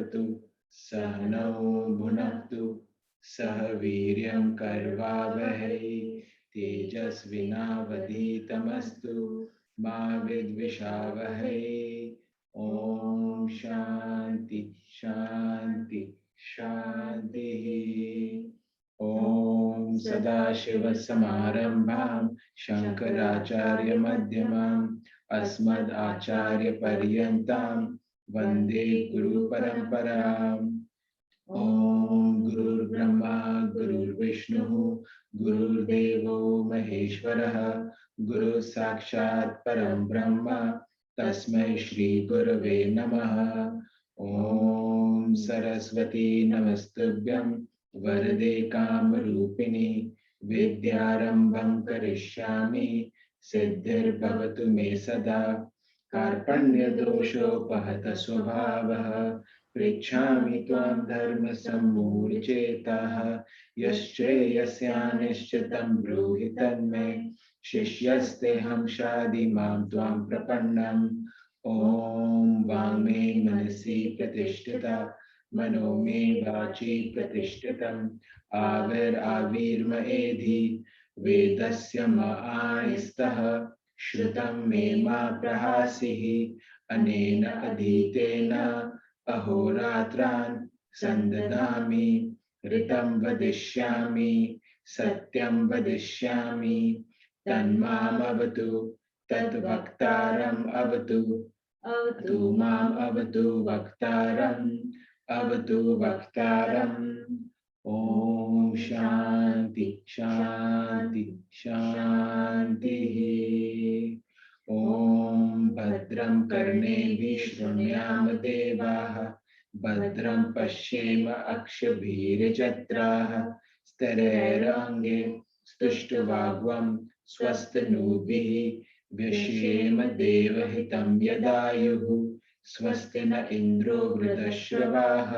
भवतु सहनौ भुनक्तु सह वीर्यं कर्वावहै तेजस्विनावधीतमस्तु मा विद्विषावहै। ओम शांति शांति शांतिः। ओम सदाशिवसमारम्भां शङ्कराचार्यमध्यमाम् अस्मदाचार्यपर्यन्तां वन्दे गुरुपरम्पराम्। ओम गुरुर्ब्रह्मा गुरुर्विष्णुः गुरुर्देवो महेश्वरः गुरु साक्षात् परं ब्रह्म तस्मै श्री गुरवे नमः। ओम सरस्वती नमस्तुभ्यं वरदे कामरूपिणी विद्यारम्भं करिष्यामि सिद्धिर्भवतु मे सदा। कार्पण्यदोषोपहत स्वभावः पृच्छामि त्वां धर्मसम्मूढचेताः यश्रेयस्यानिश्चितं ब्रूहि तन्मे शिष्यस्तेऽहं शाधिमां त्वां प्रपन्नम्। ॐ वाङ्मे मनसि प्रतिष्ठिता मनो मे वाचि प्रतिष्ठितम् आविर्मयेधि वेदस्य म आणिस्तः श्रुतं मे मा प्रहासिः अनेन अधीतेन अहोरात्रान् संददामि ऋतं वदिष्यामि सत्यं वदिष्यामि तन्मामवतु तद्वक्तारम् अवतु अवतु माम् अवतु वक्तारम् अवतु वक्तारम्। ओम शांति शांति शांतिः। ओम भद्रं कर्णेभिः शृणुयाम देवाः भद्रं पश्येम अक्षभिर्यजत्राः स्तरैरङ्गे स्तुष्टुवाग्वं स्वस्तिनोभिः व्यशेम देवहितं यदायुः। स्वस्ति न इन्द्रो वृद्धश्रवाः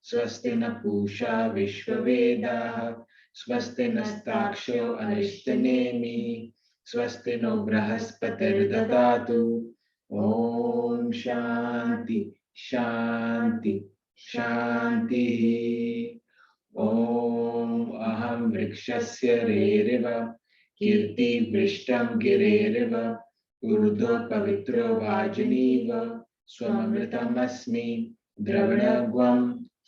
स्वस्ति न पूषा विश्ववेदाः स्वस्ति नस्ताक्षो अनिष्टनेमि स्वस्ति नो बृहस्पतिर्ददातु। ओम शांति शांति शांतिः। ओम अहं वृक्षस्य रेरिव कीर्तिवृष्टं गिरेरिव ऊर्ध्व पवित्रो वाजिनीव स्वमृतमस्मि द्रविणग्वं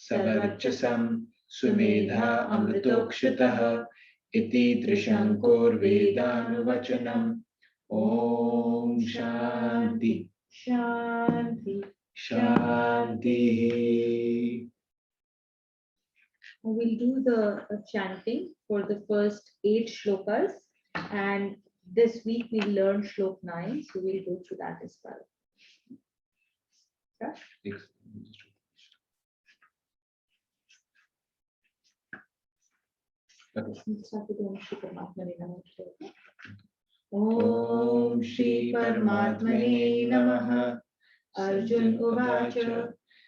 सवर्चसं सुमेधा अमृतोक्षतः इति त्रिशङ्कोर्वेदानुवचनम्। ओम शांति शांति शांतिः। We'll do the chanting for the first 8 shlokas, and this week we learned shlok 9, so we'll go through that as well. Yeah? ओम श्री परमात्मने नमः। अर्जुन उवाच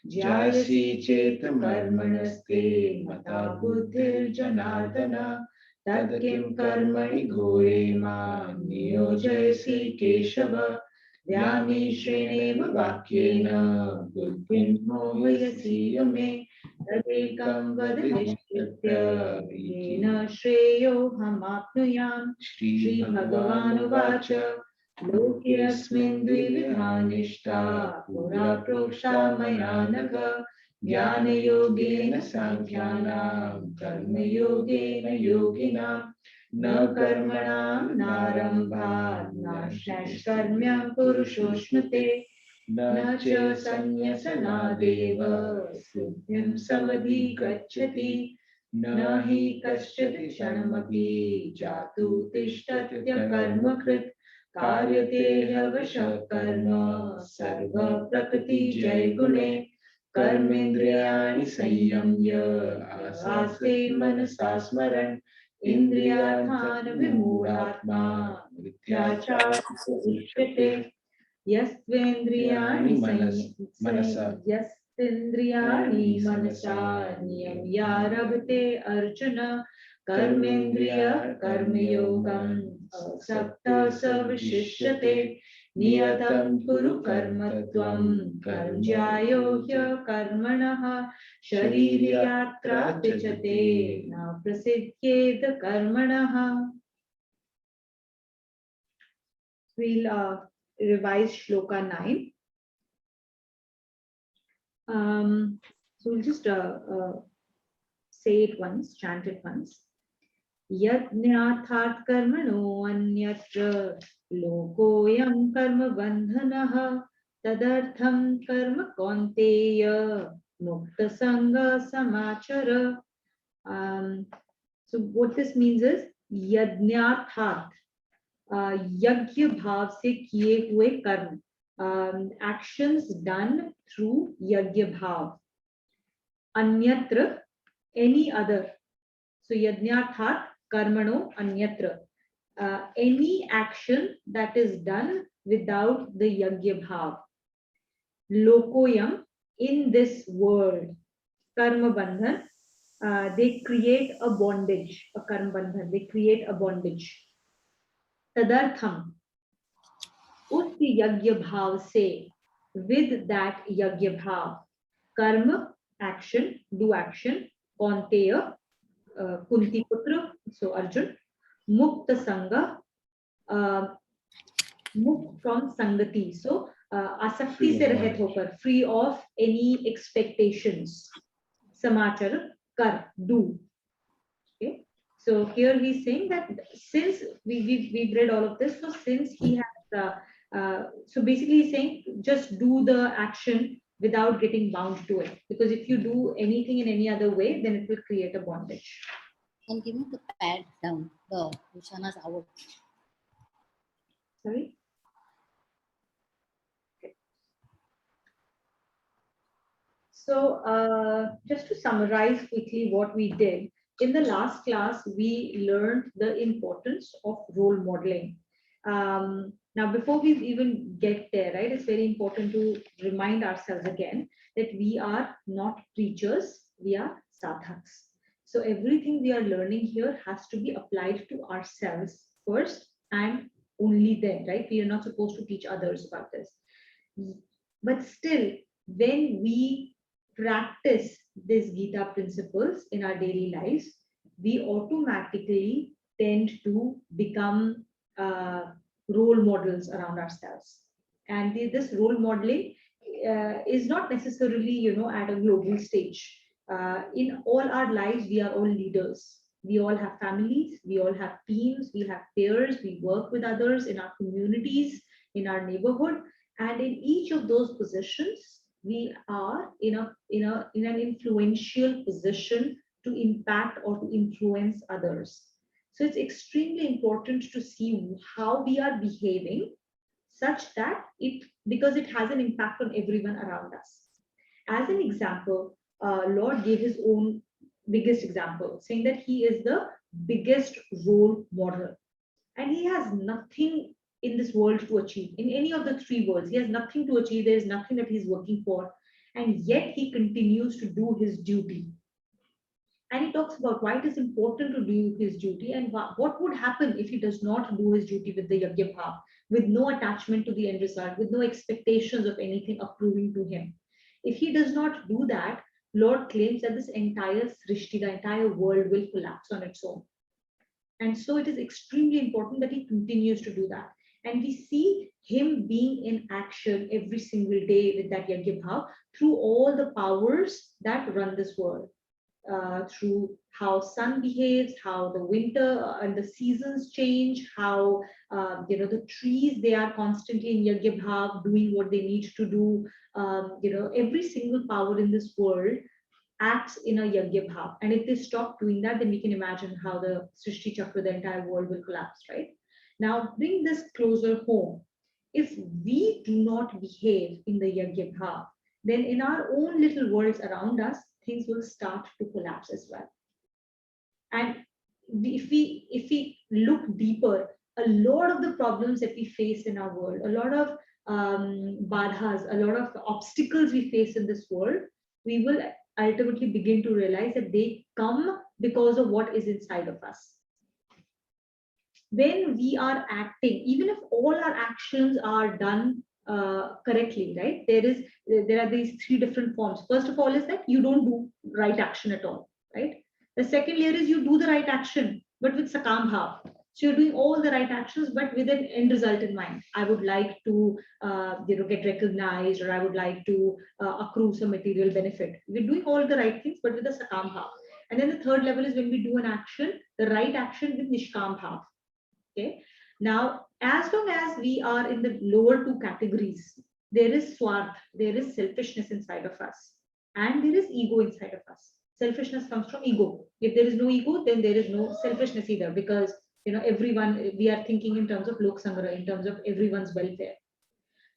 जायसी चेत कर्मणस्ते मता बुद्धिर्जनार्दन तत् किं कर्मणि घोरे मां नियोजयसि केशव। व्यामिश्रेणेव वाक्येन बुद्धिं मोहयसि मे तदेकं वद निश्चित्य येन श्रेयोऽहमाप्नुयाम्। श्रीभगवानुवाच लोकेऽस्मिन् द्विविधा निष्ठा पुरा प्रोक्ता मया नघ ज्ञानयोगेन साङ्ख्यानां कर्मयोगेन योगिनां न कर्मणां नारम्भात् नाशैष्कर्म्यं पुरुषोऽश्नुते न च संन्यसनादेव सिद्धिं समधिगच्छति न हि कश्चित् क्षणमपि जातु तिष्ठत्यकर्मकृत् कार्यते ह्यवशः कर्म सर्वप्रकृतिजैर्गुणे कर्मेन्द्रियाणि संयम्य आस्ते मनसा स्मरन् इन्द्रियार्थान् विमूढात्मा मिथ्याचारः उच्यते। यस्त्वेन्द्रियाणि मनसा नियम्यारभते अर्जुन कर्मेन्द्रिय कर्मयोगम् असक्तः स विशिष्यते। Niyatam kuru karma tvam karmjyo karmanah shaririyatra vichate na prasidhyed karmanah. We'll revise Shloka 9. So we'll just say it once, chant it once. Yajnathat karmano anyatra lokoyam karma bandhanah tadartham karma kaunteya mukta sanga samachara. So what this means is yajnathat, यज्ञ भाव से किए हुए कर्म, actions done through यज्ञ भाव. Anyatra, any other. So yajnathat karmano anyatra, any action that is done without the yajna bhav. Lokoyam, in this world. Karma bandhan, they create a bondage, a karma bandhan, they create a bondage. Tadartham, उस यज्ञ भाव से, with that यज्ञ भाव, कर्म, action, do action, kaunteya, Kunti Putra, so Arjun, Mukta Sangha, Mukt from Sangati, so Asakti se rahet hokar, free of any expectations. Samachar, kar, do. Okay, so here he's saying that since we've read all of this, so since he has, so basically he's saying just do the action without getting bound to it, because if you do anything in any other way, then it will create a bondage. And give me the pad down, the Rushana's out. Sorry. Okay. So just to summarize quickly what we did, in the last class, we learned the importance of role modeling. Now, before we even get there, right, it's very important to remind ourselves again that we are not preachers, we are sadhaks. So everything we are learning here has to be applied to ourselves first and only then, right? We are not supposed to teach others about this. But still, when we practice these Gita principles in our daily lives, we automatically tend to become role models around ourselves. And this role modeling is not necessarily, at a global stage. In all our lives, we are all leaders. We all have families, we all have teams, we have peers, we work with others in our communities, in our neighborhood. And in each of those positions, we are in an influential position to impact or to influence others. So it's extremely important to see how we are behaving such that because it has an impact on everyone around us. As an example, Lord gave his own biggest example, saying that he is the biggest role model. And he has nothing in this world to achieve. In any of the three worlds, he has nothing to achieve. There is nothing that he's working for. And yet he continues to do his duty. And he talks about why it is important to do his duty and what would happen if he does not do his duty with the Yajna Bhav, with no attachment to the end result, with no expectations of anything accruing to him. If he does not do that, Lord claims that this entire Srishti, the entire world will collapse on its own. And so it is extremely important that he continues to do that. And we see him being in action every single day with that Yajna Bhav through all the powers that run this world. Through how sun behaves, how the winter and the seasons change, how the trees, they are constantly in Yajna Bhav doing what they need to do. Every single power in this world acts in a Yajna Bhav. And if they stop doing that, then we can imagine how the Srishti Chakra, the entire world will collapse, right? Now, bring this closer home. If we do not behave in the Yajna Bhav, then in our own little worlds around us, things will start to collapse as well. And if we look deeper, a lot of the problems that we face in our world, a lot of badhas, a lot of obstacles we face in this world, we will ultimately begin to realize that they come because of what is inside of us. when we are acting, even if all our actions are done correctly, right? There are these three different forms. First of all is that you don't do right action at all, right? The second layer is you do the right action, but with sakam bhav. So you're doing all the right actions, but with an end result in mind. I would like to, get recognized, or I would like to accrue some material benefit. We're doing all the right things, but with a sakam bhav. And then the third level is when we do an action, the right action with nishkam bhav. Okay. Now, as long as we are in the lower two categories, there is swarth, there is selfishness inside of us, and there is ego inside of us. Selfishness comes from ego. If there is no ego, then there is no selfishness either, because everyone, we are thinking in terms of lok sangra, in terms of everyone's welfare.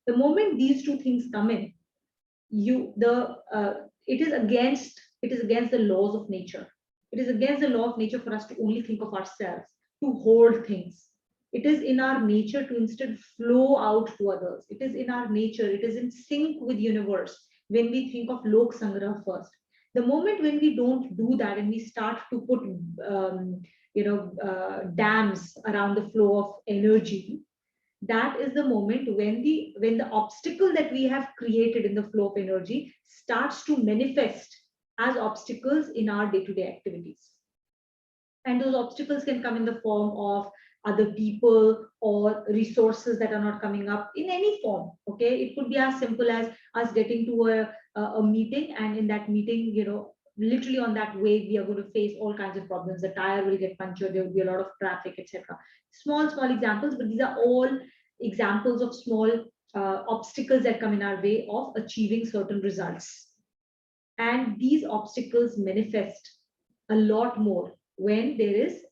The moment these two things come in, it is against the laws of nature. It is against the law of nature for us to only think of ourselves, to hoard things. It is in our nature to instead flow out to others. It is in our nature, it is in sync with universe when we think of lok sangrah first. The moment when we don't do that and we start to put dams around the flow of energy, that is the moment when the obstacle that we have created in the flow of energy starts to manifest as obstacles in our day-to-day activities. And those obstacles can come in the form of other people or resources that are not coming up in any form. Okay, it could be as simple as us getting to a meeting, and in that meeting, literally on that way we are going to face all kinds of problems. The tire will get punctured, there will be a lot of traffic, etc. Small examples, but these are all examples of small obstacles that come in our way of achieving certain results. And these obstacles manifest a lot more when there is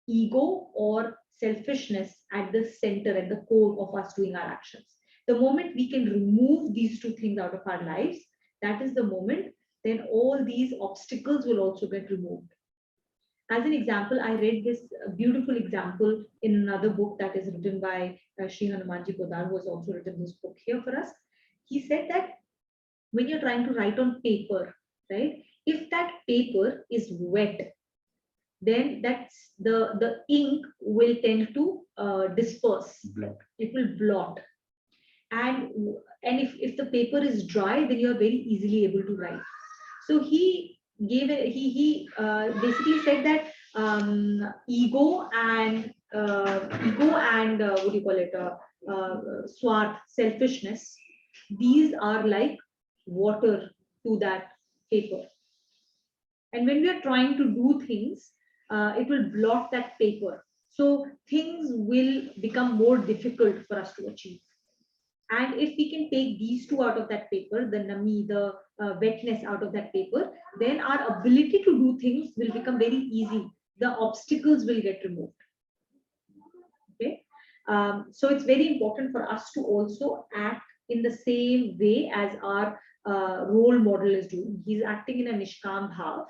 ego or selfishness at the center, at the core of us doing our actions. The moment we can remove these two things out of our lives, that is the moment then all these obstacles will also get removed. As an example, I read this beautiful example in another book that is written by Sri Hanumanji Podar, who has also written this book here for us. He said that when you're trying to write on paper, right? If that paper is wet, then that's the ink will tend to disperse. Blot. It will blot. And if the paper is dry, then you're very easily able to write. So he basically said that ego and what do you call it, swarth, selfishness, these are like water to that paper. And when we are trying to do things, it will blot that paper. So things will become more difficult for us to achieve. And if we can take these two out of that paper, the nami, the wetness out of that paper, then our ability to do things will become very easy. The obstacles will get removed. Okay. So it's very important for us to also act in the same way as our role model is doing. He's acting in a nishkam bhav,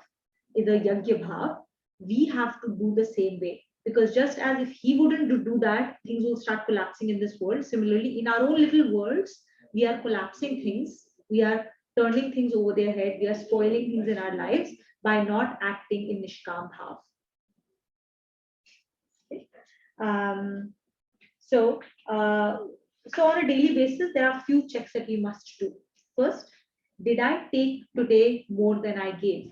in the yagya bhav. We have to do the same way. Because just as if he wouldn't do that, things will start collapsing in this world. Similarly, in our own little worlds, we are collapsing things. We are turning things over their head. We are spoiling things in our lives by not acting in nishkam bhav. Okay. So on a daily basis, there are a few checks that we must do. First, did I take today more than I gave?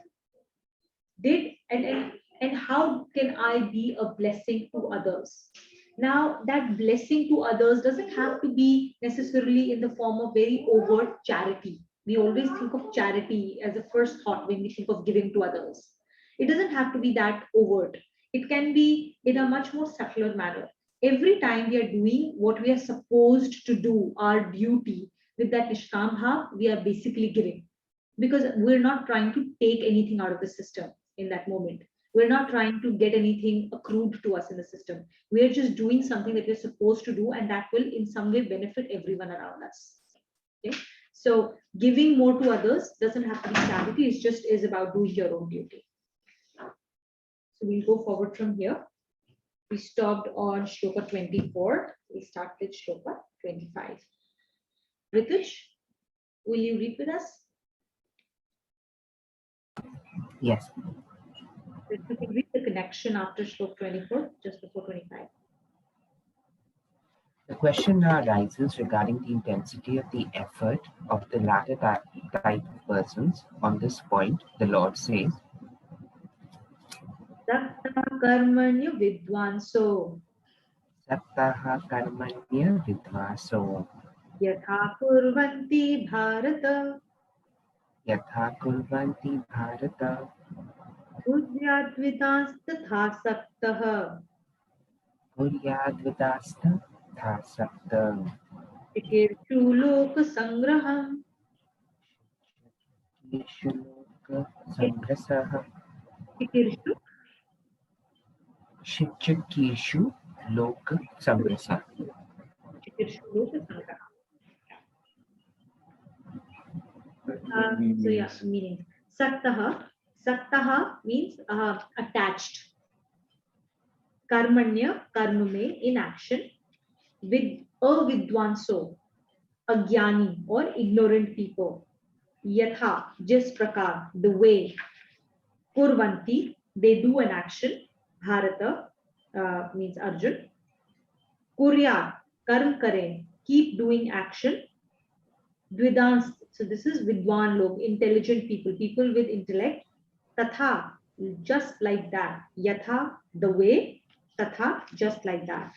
And how can I be a blessing to others? Now, that blessing to others doesn't have to be necessarily in the form of very overt charity. We always think of charity as a first thought when we think of giving to others. It doesn't have to be that overt. It can be in a much more subtler manner. Every time we are doing what we are supposed to do, our duty, with that nishkam bhav, we are basically giving. Because we're not trying to take anything out of the system in that moment. We're not trying to get anything accrued to us in the system. We're just doing something that we're supposed to do, and that will in some way benefit everyone around us. Okay. So giving more to others doesn't have to be charity, it just is about doing your own duty. So we'll go forward from here. We stopped on Shloka 24. We'll start with Shloka 25. Rituj, will you read with us? Yes. If you can read the connection after Shloka 24, just before 25. The question now arises regarding the intensity of the effort of the latter type of persons. On this point, the Lord says, Sakta karmanya vidwanso Saptaha karmanya vidvaso yatha kurvanti bharata yatha kurvanti bharata kuryadvitanstatha saktah kuryadvidasta thasapta chikirshu loka sangraham kishuloka sangrasaha chikirshu shichakishu loka sangrasaha. chikirshu loka sangraham. What So yeah, means? meaning saktaha means attached. Karmanya, karma mein, in action. With avidwanso, agyani or ignorant people. Yatha, just prakar, the way. Kurvanti, they do an action. Bharata means Arjun. Kurya, karm kare, keep doing action. Dvidans, so this is vidwan log, intelligent people, people with intellect. Tatha, just like that. Yatha, the way. Tatha, just like that.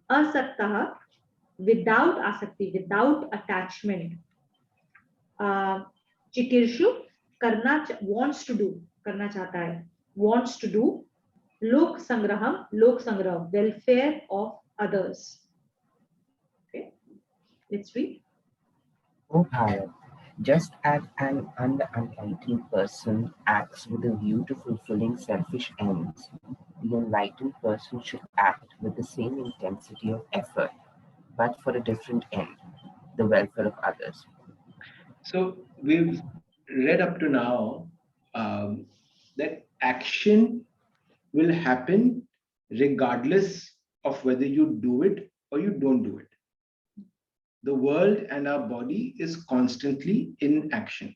Asaktaha, without asakti, without attachment. Chikirshu, wants to do, karna chahta hai, wants to do. Lok sangraham, lok sangrah, welfare of others. Okay, let's read. O Bharat, just as an unenlightened person acts with a view to fulfilling selfish ends, the enlightened person should act with the same intensity of effort, but for a different end, the welfare of others. So we've read up to now that action will happen regardless of whether you do it or you don't do it. The world and our body is constantly in action.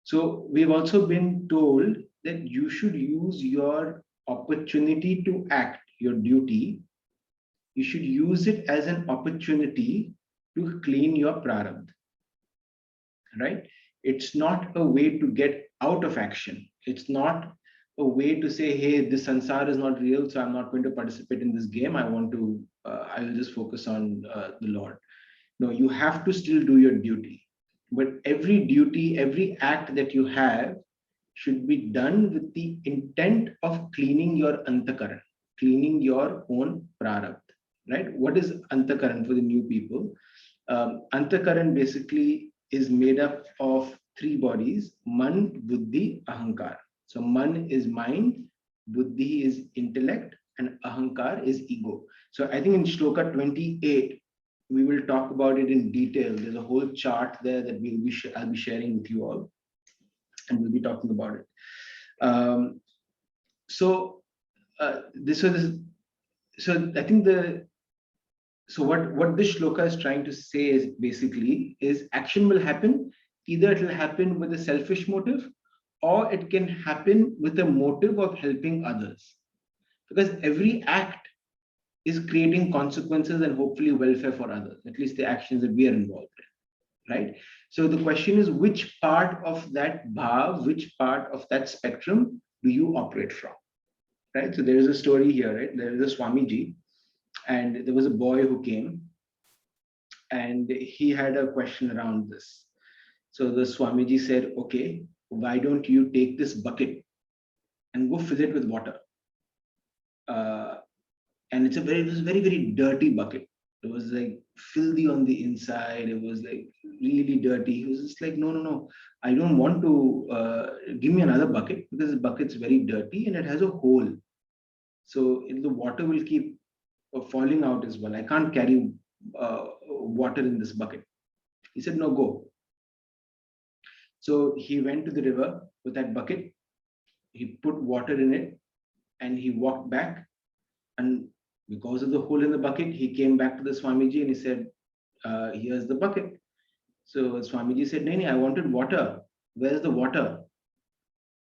So we've also been told that you should use your opportunity to act, your duty. You should use it as an opportunity to clean your prarabdha, right? It's not a way to get out of action. It's not a way to say, hey, this sansar is not real, so I'm not going to participate in this game. I will just focus on the Lord. No, you have to still do your duty. But every duty, every act that you have should be done with the intent of cleaning your antakaran, cleaning your own prarabdha, right? What is antakaran for the new people? Antakaran basically is made up of three bodies: man, buddhi, ahankar. So man is mind, buddhi is intellect, and ahankar is ego. So I think in Shloka 28, we will talk about it in detail. There's a whole chart there that I'll be sharing with you all, and we'll be talking about it. So I think what this shloka is trying to say is basically is action will happen. Either it will happen with a selfish motive, or it can happen with a motive of helping others, because every act is creating consequences and hopefully welfare for others, at least the actions that we are involved in, right? So the question is, which part of that bhav, which part of that spectrum do you operate from, right? So there is a story here, right? There is a Swamiji, and there was a boy who came, and he had a question around this. So the Swamiji said, okay, why don't you take this bucket and go fill it with water? And it was very, very dirty bucket. It was like filthy on the inside. It was like really dirty. He was just like, no, I don't want to, give me another bucket, because the bucket's very dirty and it has a hole. So the water will keep falling out as well. I can't carry water in this bucket. He said, no, go. So he went to the river with that bucket. He put water in it and he walked back. And because of the hole in the bucket, he came back to the Swamiji and he said, here's the bucket. So Swamiji said, no, I wanted water. Where's the water?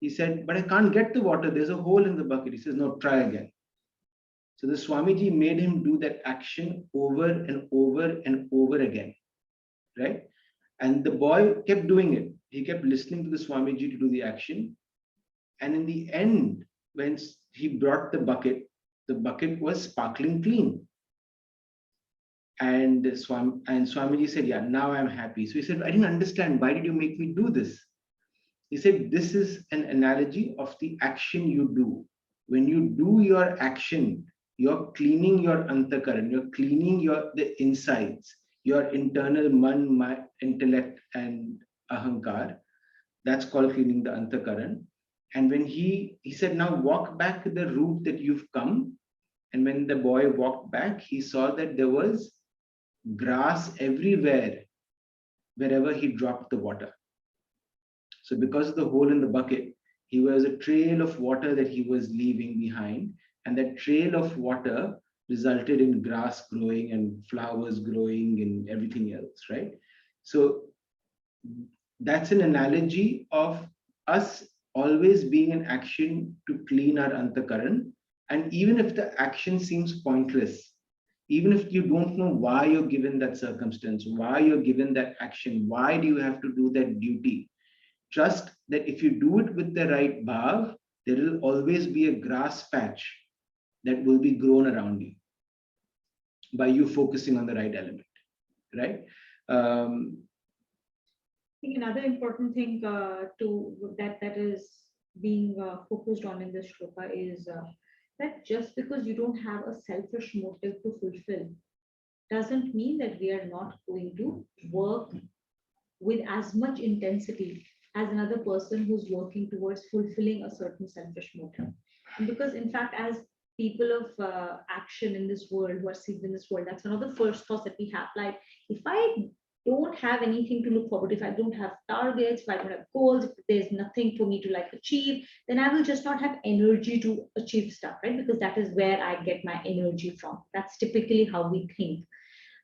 He said, but I can't get the water. There's a hole in the bucket. He says, no, try again. So the Swamiji made him do that action over and over and over again, right? And the boy kept doing it. He kept listening to the Swamiji to do the action. And in the end, when he brought the bucket was sparkling clean. And Swamiji said, "Yeah, now I'm happy." So he said, "I didn't understand. Why did you make me do this?" He said, "This is an analogy of the action you do. When you do your action, you're cleaning your antakaran, you're cleaning the insides, your internal man, my intellect, and ahankar. That's called cleaning the antakaran. And when he said, now walk back the route that you've come. And when the boy walked back, he saw that there was grass everywhere wherever he dropped the water. So because of the hole in the bucket, he was a trail of water that he was leaving behind. And that trail of water resulted in grass growing and flowers growing and everything else, right? So that's an analogy of us always being in action to clean our antakaran. And even if the action seems pointless, even if you don't know why you're given that circumstance, why you're given that action, why do you have to do that duty, trust that if you do it with the right bhav, there will always be a grass patch that will be grown around you by you focusing on the right element, right? I think another important thing that is being focused on in this shloka is that just because you don't have a selfish motive to fulfill doesn't mean that we are not going to work with as much intensity as another person who's working towards fulfilling a certain selfish motive. And because, in fact, as people of action in this world who are seeds in this world, that's one of the first thoughts that we have. Like, if I don't have anything to look forward to, if I don't have targets, if I don't have goals, if there's nothing for me to like achieve, then I will just not have energy to achieve stuff, right? Because that is where I get my energy from. That's typically how we think.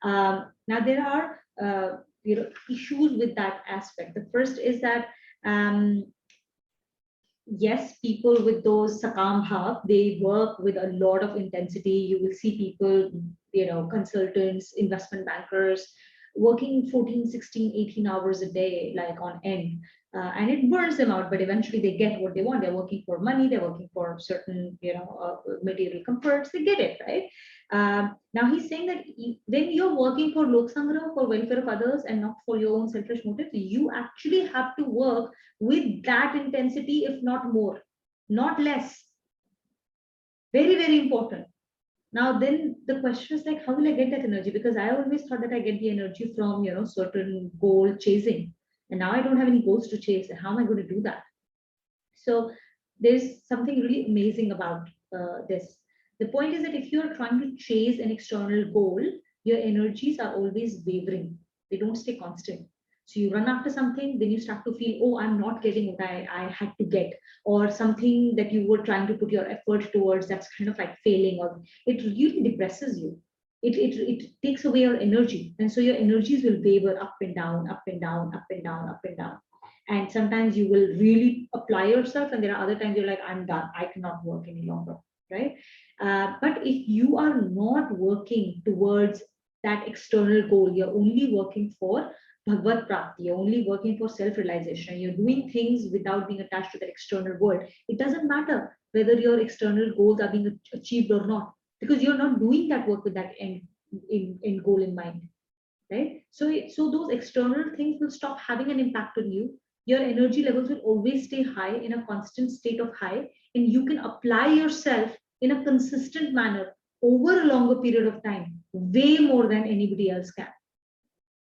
Now there are issues with that aspect. The first is that yes, people with those sakam bhav, they work with a lot of intensity. You will see people, consultants, investment bankers, working 14, 16, 18 hours a day, like on end. And it burns them out, but eventually they get what they want. They're working for money, they're working for certain, material comforts, they get it, right? Now he's saying that when you're working for Lok Sangrah, for welfare of others and not for your own selfish motives, you actually have to work with that intensity, if not more, not less. Very, very important. Now, then the question is like, how will I get that energy? Because I always thought that I get the energy from, certain goal chasing. And now I don't have any goals to chase. How am I going to do that? So there's something really amazing about this. The point is that if you're trying to chase an external goal, your energies are always wavering. They don't stay constant. So you run after something, then you start to feel, oh, I'm not getting what I had to get, or something that you were trying to put your effort towards, that's kind of like failing, or it really depresses you. It takes away your energy. And so your energies will waver up and down, up and down, up and down, up and down. And sometimes you will really apply yourself, and there are other times you're like, I'm done, I cannot work any longer, right? But if you are not working towards that external goal, you're only working for Bhagavad Prapti, you're only working for self-realization, you're doing things without being attached to that external world, it doesn't matter whether your external goals are being achieved or not, because you're not doing that work with that end goal in mind, right? So those external things will stop having an impact on you. Your energy levels will always stay high, in a constant state of high, and you can apply yourself in a consistent manner over a longer period of time, way more than anybody else can.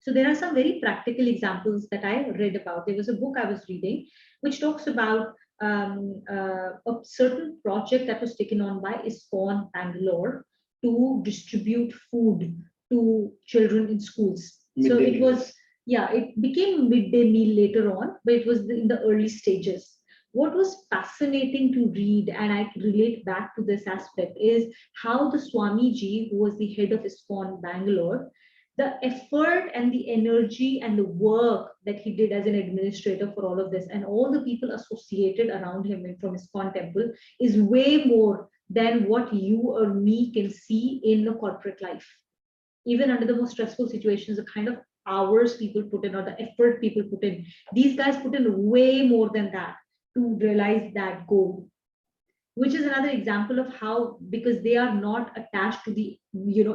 So there are some very practical examples that I read about. There was a book I was reading which talks about a certain project that was taken on by ISKCON Bangalore to distribute food to children in schools. So it was, yeah, it became midday meal later on, but it was in the early stages. What was fascinating to read, and I can relate back to this aspect, is how the Swamiji, who was the head of ISKCON Bangalore, the effort and the energy and the work that he did as an administrator for all of this, and all the people associated around him from ISKCON temple, is way more than what you or me can see in the corporate life. Even under the most stressful situations, the kind of hours people put in or the effort people put in, these guys put in way more than that to realize that goal, which is another example of how, because they are not attached to the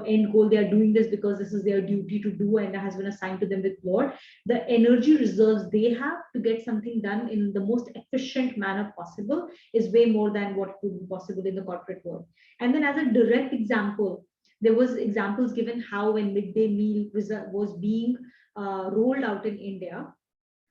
end goal, they are doing this because this is their duty to do and has been assigned to them with Lord. The energy reserves they have to get something done in the most efficient manner possible is way more than what could be possible in the corporate world. And then as a direct example, there was examples given how when midday meal was being rolled out in India,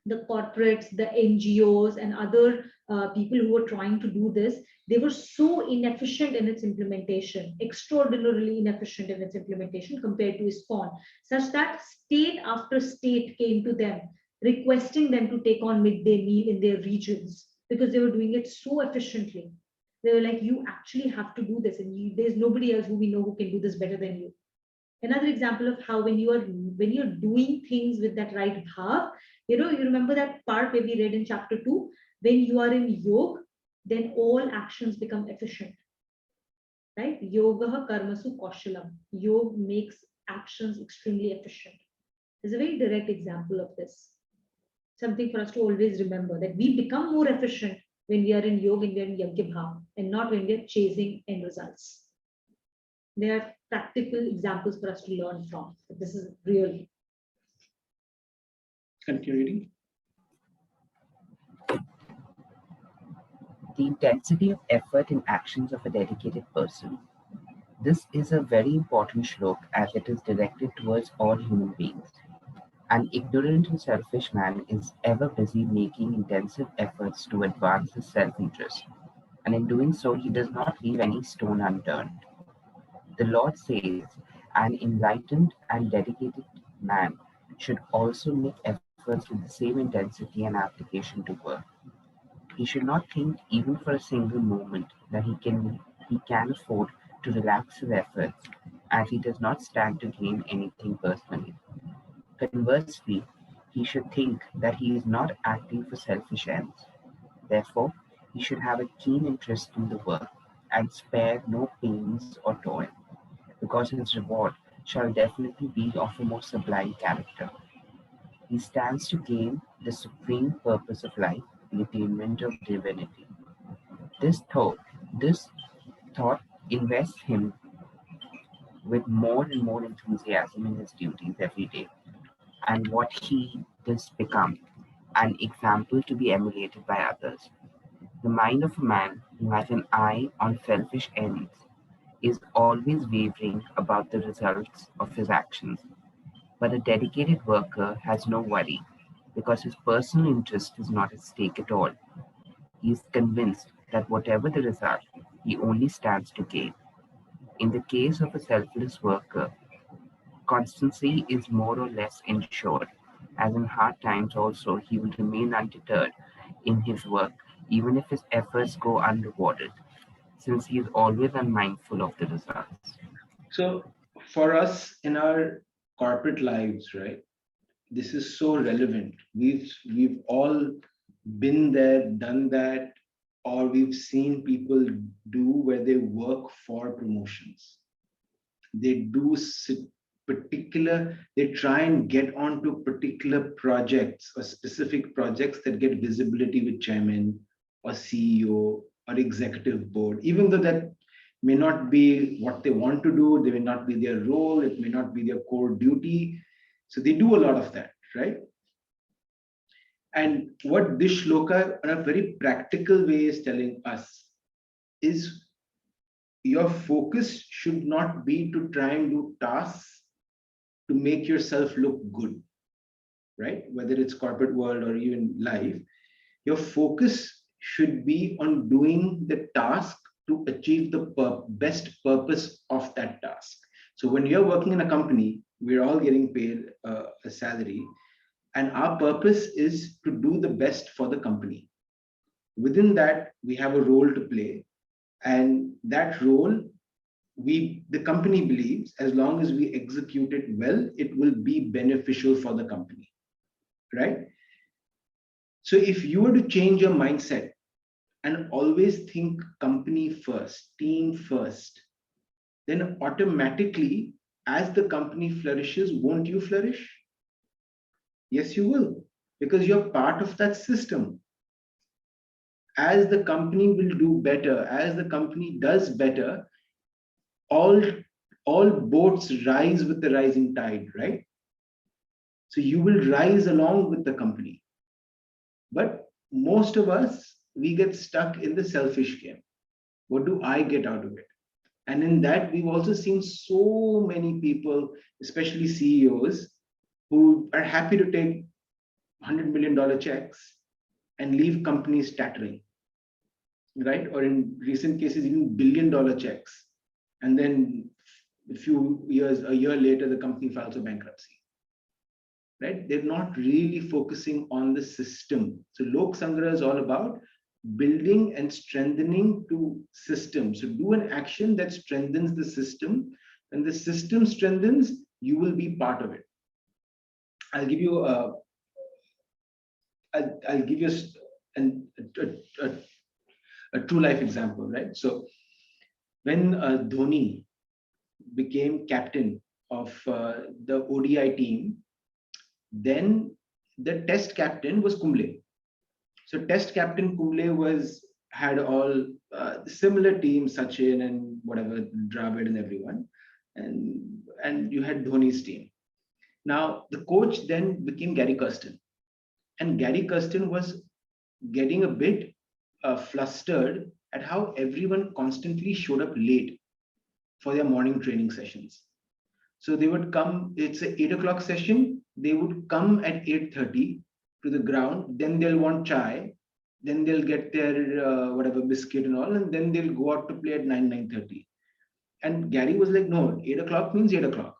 the corporates, the NGOs, and other people who were trying to do this, they were so inefficient in its implementation, extraordinarily inefficient in its implementation compared to ISKCON, such that state after state came to them requesting them to take on midday meal in their regions because they were doing it so efficiently. They were like, you actually have to do this, and there's nobody else who we know who can do this better than you. Another example of how when you're doing things with that right bhav, you remember that part where we read in chapter 2, when you are in yoga, then all actions become efficient, right? Yoga karmasu kaushalam. Yoga makes actions extremely efficient. There's a very direct example of this, something for us to always remember, that we become more efficient when we are in yoga and we are in yagya bhav, and not when we are chasing end results. There are practical examples for us to learn from. This is real. Continue reading. The intensity of effort in actions of a dedicated person. This is a very important shlok as it is directed towards all human beings. An ignorant and selfish man is ever busy making intensive efforts to advance his self-interest, and in doing so he does not leave any stone unturned. The Lord says, an enlightened and dedicated man should also make efforts with the same intensity and application to work. He should not think even for a single moment that he can afford to relax his efforts, as he does not stand to gain anything personally. Conversely, he should think that he is not acting for selfish ends. Therefore, he should have a keen interest in the work and spare no pains or toil, because his reward shall definitely be of a more sublime character. He stands to gain the supreme purpose of life, the attainment of divinity. This thought invests him with more and more enthusiasm in his duties every day, and what he does become an example to be emulated by others. The mind of a man who has an eye on selfish ends is always wavering about the results of his actions, but a dedicated worker has no worry because his personal interest is not at stake at all. He is convinced that whatever the result, he only stands to gain. In the case of a selfless worker, constancy is more or less ensured, as in hard times also he will remain undeterred in his work, even if his efforts go unrewarded, since he is always unmindful of the results. So for us in our corporate lives, right, this is so relevant. We've all been there, done that, or we've seen people do where they work for promotions. They do particular, they try and get onto particular projects or specific projects that get visibility with chairman or CEO or executive board, even though that may not be what they want to do, they may not be their role, it may not be their core duty. So they do a lot of that, right? And what this shloka, in a very practical way, is telling us is your focus should not be to try and do tasks to make yourself look good, right? Whether it's corporate world or even life, your focus should be on doing the task to achieve the best purpose of that task. So when you're working in a company, we're all getting paid a salary, and our purpose is to do the best for the company. Within that, we have a role to play, and that role, the company believes as long as we execute it well, it will be beneficial for the company, right? So if you were to change your mindset and always think company first, team first, then automatically, as the company flourishes, won't you flourish? Yes, you will, because you're part of that system. As the company will do better, as the company does better, all all boats rise with the rising tide, right? So you will rise along with the company. But most of us, we get stuck in the selfish game. What do I get out of it? And in that, we've also seen so many people, especially CEOs, who are happy to take $100 million checks and leave companies tattering, right? Or in recent cases, even $1 billion checks. And then a few years, a year later, the company files for bankruptcy, right? They're not really focusing on the system. So Lok Sangra is all about building and strengthening to systems. So do an action that strengthens the system. When the system strengthens, you will be part of it. I'll give you a I'll give you a true life example, right? So when Dhoni became captain of the ODI team, then the test captain was Kumble. So test captain Kumble had all similar teams, Sachin and whatever, Dravid and everyone, and you had Dhoni's team. Now the coach then became Gary Kirsten, and Gary Kirsten was getting a bit flustered at how everyone constantly showed up late for their morning training sessions. So they would come, it's an 8 o'clock session, they would come at 8:30 to the ground, then they'll want chai, then they'll get their whatever biscuit and all, and then they'll go out to play at 9:30. And Gary was like, no, 8 o'clock means 8 o'clock.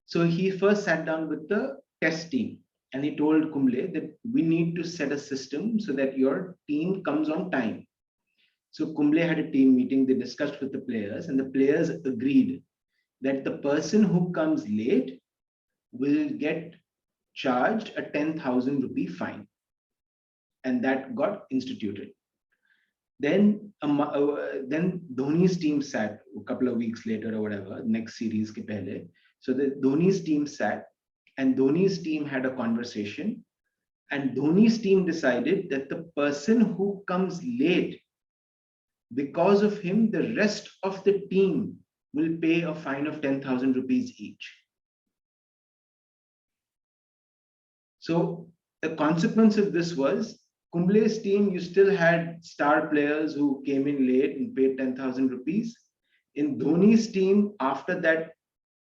So he first sat down with the test team and he told Kumble that we need to set a system so that your team comes on time. So Kumble had a team meeting, they discussed with the players, and the players agreed that the person who comes late will get charged a 10,000 rupee fine. And that got instituted. Then Dhoni's team sat a couple of weeks later or whatever, next series ke pehle. So the Dhoni's team sat and Dhoni's team had a conversation, and Dhoni's team decided that the person who comes late, because of him, the rest of the team will pay a fine of 10,000 rupees each. So the consequence of this was Kumble's team, you still had star players who came in late and paid 10,000 rupees. In Dhoni's team, after that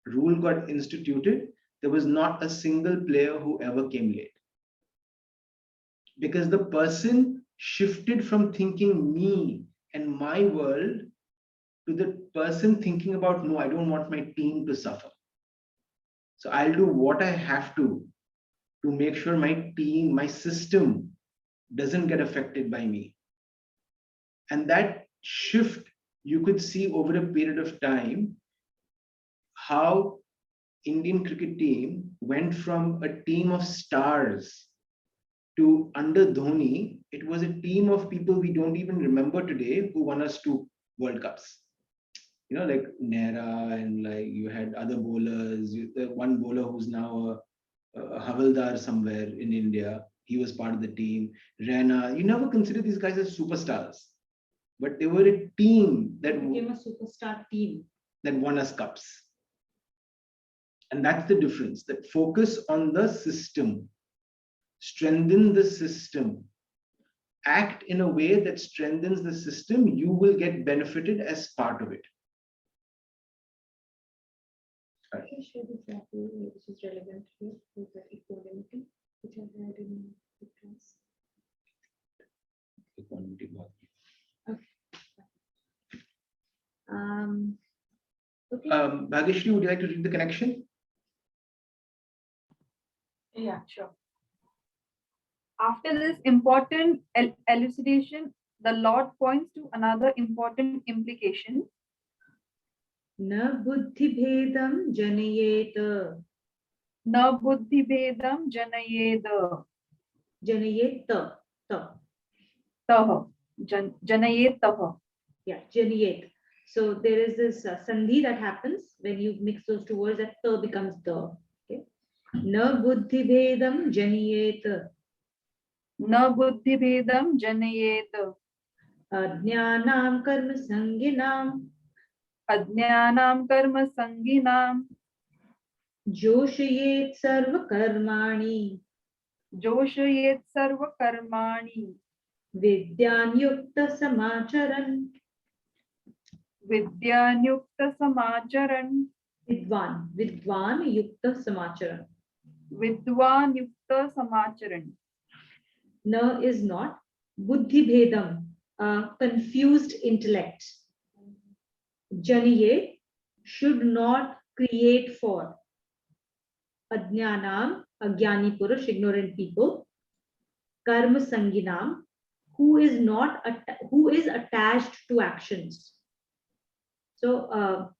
rule got instituted, there was not a single player who ever came late. Because the person shifted from thinking me and my world to the person thinking about, no, I don't want my team to suffer. So I'll do what I have to make sure my team, my system doesn't get affected by me. And that shift, you could see over a period of time how Indian cricket team went from a team of stars to, under Dhoni, it was a team of people we don't even remember today who won us 2 World Cups. You know, like Nehra, and like you had other bowlers. The one bowler who's now a Havaldar somewhere in India, he was part of the team. Raina, you never consider these guys as superstars, but they were a team that became a superstar team that won us cups. And that's the difference, that focus on the system, strengthen the system, act in a way that strengthens the system, you will get benefited as part of it. Can you share the example which is relevant here for the equality, which I had in the class? Okay. Okay. Bhageshri, would you like to read the connection? Yeah, sure. After this important elucidation, the Lord points to another important implication. Na buddhi bhedam janayeta. Na buddhi bhedam janayeda. Janayeta. Taha. Janayet taha. Yeah, janiyet. So there is this sandhi that happens when you mix those two words, that ta becomes the. Okay. Na buddhi bhedam janiyet Na buddhi bhedam janayet. ajnanam karma sanginam Ajnanam karma sanginam. joshayet sarva karmani Joshayet sarva karmani. vidyan yukta samacharan. Vidyanyukta samacharan. Vidwan yukta samacharan. Vidwanyukta samacharan. Na is not. Buddhi bhedam, confused intellect. Janiye, should not create for. Ajnanam, agyani purush, ignorant people. Karma sanginam, who is attached to actions. So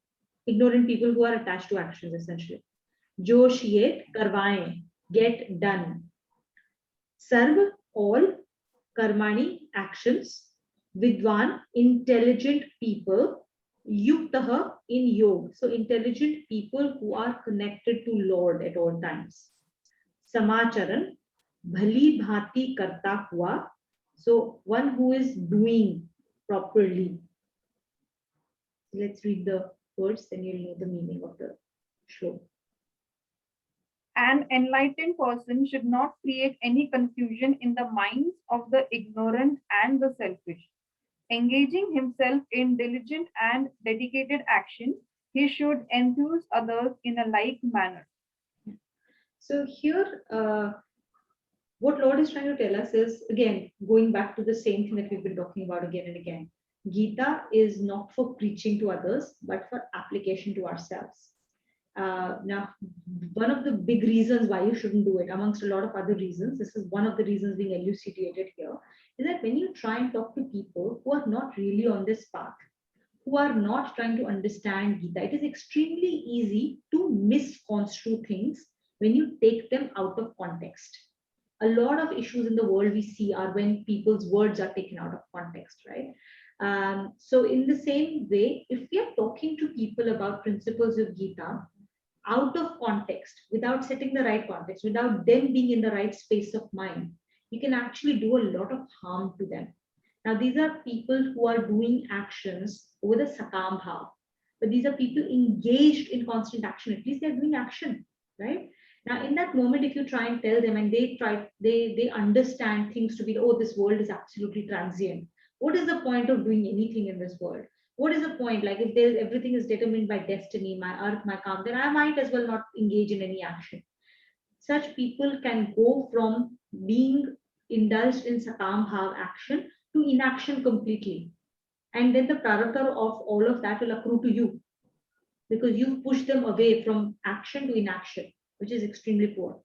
ignorant people who are attached to actions, essentially. Joshiyet, karvaye, get done. Sarv, all. Karmani, actions. Vidwan, intelligent people. Yuktaha, in yoga. So intelligent people who are connected to Lord at all times. Samacharan, bhali bhati karta hua. So one who is doing properly. Let's read the words, then you'll know the meaning of the shloka. An enlightened person should not create any confusion in the minds of the ignorant and the selfish. Engaging himself in diligent and dedicated action, he should enthuse others in a like manner. So here, what Lord is trying to tell us is, again, going back to the same thing that we've been talking about again and again. Gita is not for preaching to others, but for application to ourselves. Now, one of the big reasons why you shouldn't do it, amongst a lot of other reasons, this is one of the reasons being elucidated here, is that when you try and talk to people who are not really on this path, who are not trying to understand Gita, it is extremely easy to misconstrue things when you take them out of context. A lot of issues in the world we see are when people's words are taken out of context, right? So in the same way, if we are talking to people about principles of Gita out of context, without setting the right context, without them being in the right space of mind, you can actually do a lot of harm to them. Now, these are people who are doing actions with a sakam bhav, but these are people engaged in constant action. At least they're doing action, right? Now, in that moment, if you try and tell them and they understand things to be, oh, this world is absolutely transient. What is the point of doing anything in this world? What is the point? Like if there's everything is determined by destiny, my earth, my karma, then I might as well not engage in any action. Such people can go from being indulged in sakam bhav action to inaction completely. And then the prarabdha of all of that will accrue to you because you've pushed them away from action to inaction, which is extremely poor.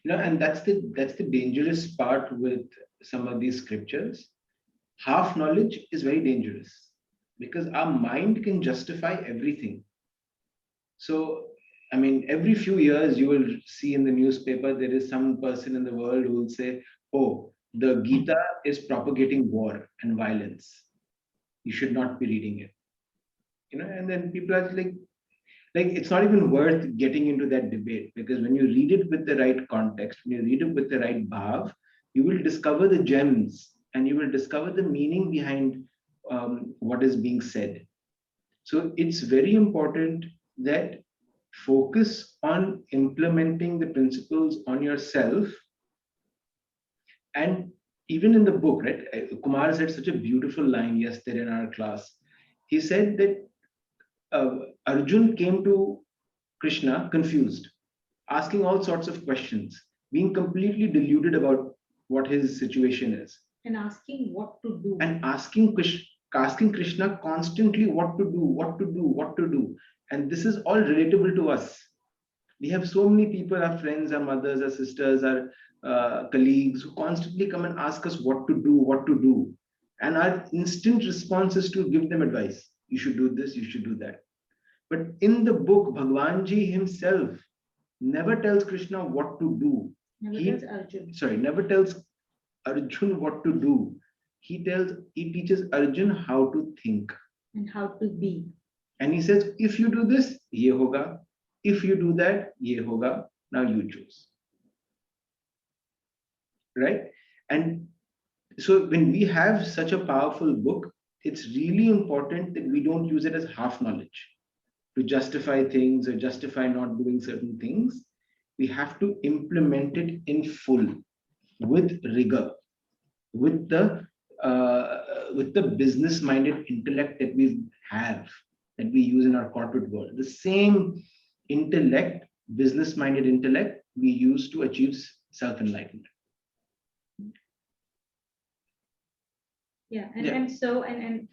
And that's the dangerous part with some of these scriptures. Half knowledge is very dangerous because our mind can justify everything. So, I mean, every few years you will see in the newspaper there is some person in the world who will say, "Oh, the Gita is propagating war and violence. You should not be reading it." And then people are like it's not even worth getting into that debate because when you read it with the right context, when you read it with the right bhav, you will discover the gems and you will discover the meaning behind what is being said. So it's very important that focus on implementing the principles on yourself. And even in the book, right? Kumar said such a beautiful line yesterday in our class. He said that Arjun came to Krishna confused, asking all sorts of questions, being completely deluded about what his situation is. And asking what to do. And asking Krishna constantly what to do, what to do, what to do. And this is all relatable to us. We have so many people, our friends, our mothers, our sisters, our colleagues who constantly come and ask us what to do, what to do. And our instant response is to give them advice. You should do this, you should do that. But in the book, Bhagwanji himself never tells Krishna what to do. Never tells Arjun. Never tells Arjun what to do. he teaches Arjun how to think. And how to be. And he says, if you do this, ye hoga. If you do that, ye hoga. Now you choose. Right? And so when we have such a powerful book, it's really important that we don't use it as half knowledge to justify things or justify not doing certain things. We have to implement it in full with rigor, with the business minded intellect that we have, that we use in our corporate world. The same intellect, business minded intellect, we use to achieve self enlightenment. Yeah, and Yeah. and so and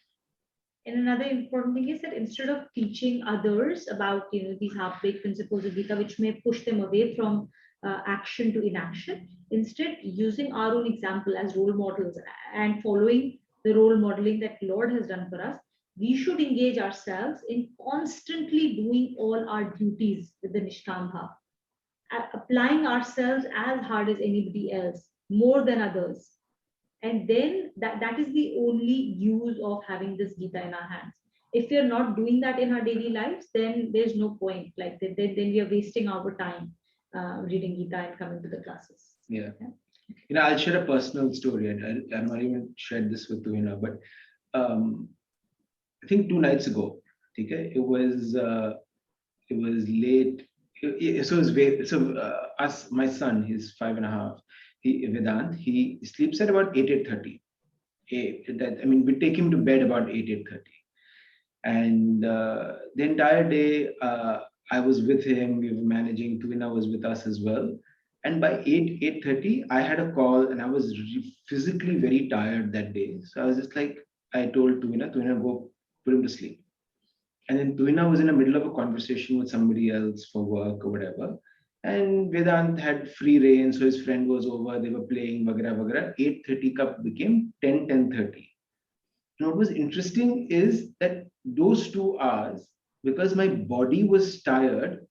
another important thing is that instead of teaching others about these half-baked principles of Gita, which may push them away from action to inaction, instead using our own example as role models and following the role modeling that Lord has done for us, we should engage ourselves in constantly doing all our duties with the Nishkam Bhav, applying ourselves as hard as anybody else, more than others, and then that is the only use of having this Gita in our hands. If we are not doing that in our daily lives, then there's no point. Like then we are wasting our time reading Gita and coming to the classes. Yeah. I'll share a personal story. I'm not even shared this with Tuhina, but I think 2 nights ago, okay, it was late. So my son, he's 5.5. Vedant, he sleeps at about 8:30. We take him to bed about 8:30, and the entire day I was with him. We were managing. Tuina was with us as well. And by 8:30, I had a call, and I was physically very tired that day. So I was just like, I told Tuina, go put him to sleep. And then Tuina was in the middle of a conversation with somebody else for work or whatever. And Vedant had free reign, so his friend was over, they were playing, vagara vagara. 8:30 cup became 10:30. And what was interesting is that those 2 hours, because my body was tired,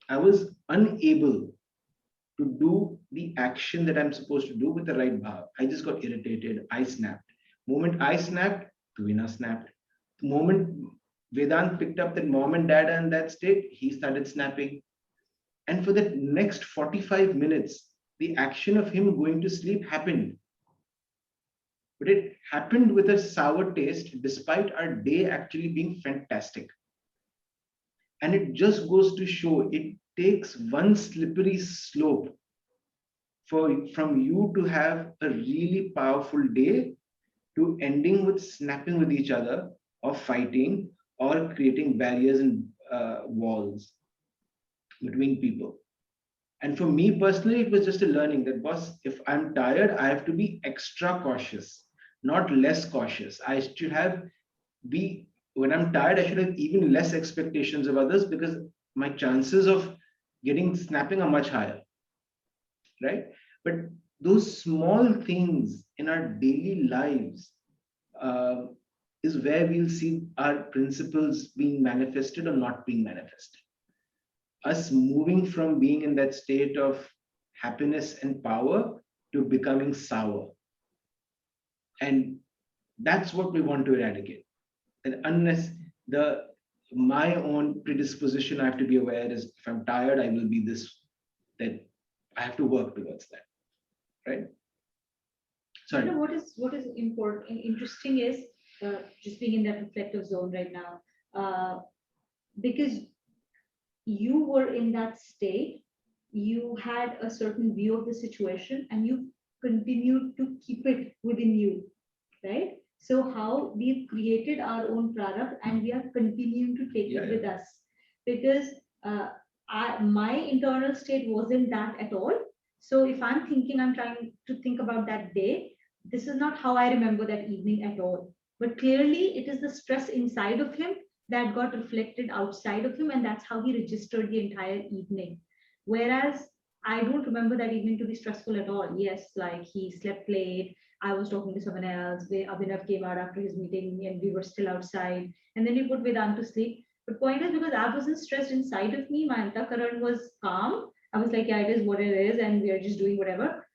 I was unable to do the action that I'm supposed to do with the right bhav. I just got irritated. I snapped. Moment I snapped, Tuina snapped. The moment Vedant picked up that mom and dad are in that state, he started snapping. And for the next 45 minutes, the action of him going to sleep happened. But it happened with a sour taste despite our day actually being fantastic. And it just goes to show it takes one slippery slope from you to have a really powerful day to ending with snapping with each other or fighting or creating barriers and walls between people. And for me personally, it was just a learning that, boss, if I'm tired, I have to be extra cautious, not less cautious. I should have be when I'm tired, I should have even less expectations of others because my chances of getting snapping are much higher, right? But those small things in our daily lives uh, is where we'll see our principles being manifested or not being manifested. Us moving from being in that state of happiness and power to becoming sour. And that's what we want to eradicate. And unless the my own predisposition, I have to be aware is if I'm tired, I will be this, that I have to work towards that. Right? Sorry. What is important interesting is just being in that reflective zone right now, because you were in that state, you had a certain view of the situation, and you continued to keep it within you, right? So how we've created our own product and we are continuing to take it with us, because my internal state wasn't that at all. So if I'm trying to think about that day, this is not how I remember that evening at all. But clearly, it is the stress inside of him that got reflected outside of him, and that's how he registered the entire evening. Whereas I don't remember that evening to be stressful at all. Yes, like he slept late, I was talking to someone else. Abhinav came out after his meeting and we were still outside. And then we put Vedant to sleep. But point is, because I wasn't stressed inside of me, my antakaran was calm. I was like, yeah, it is what it is, and we are just doing whatever.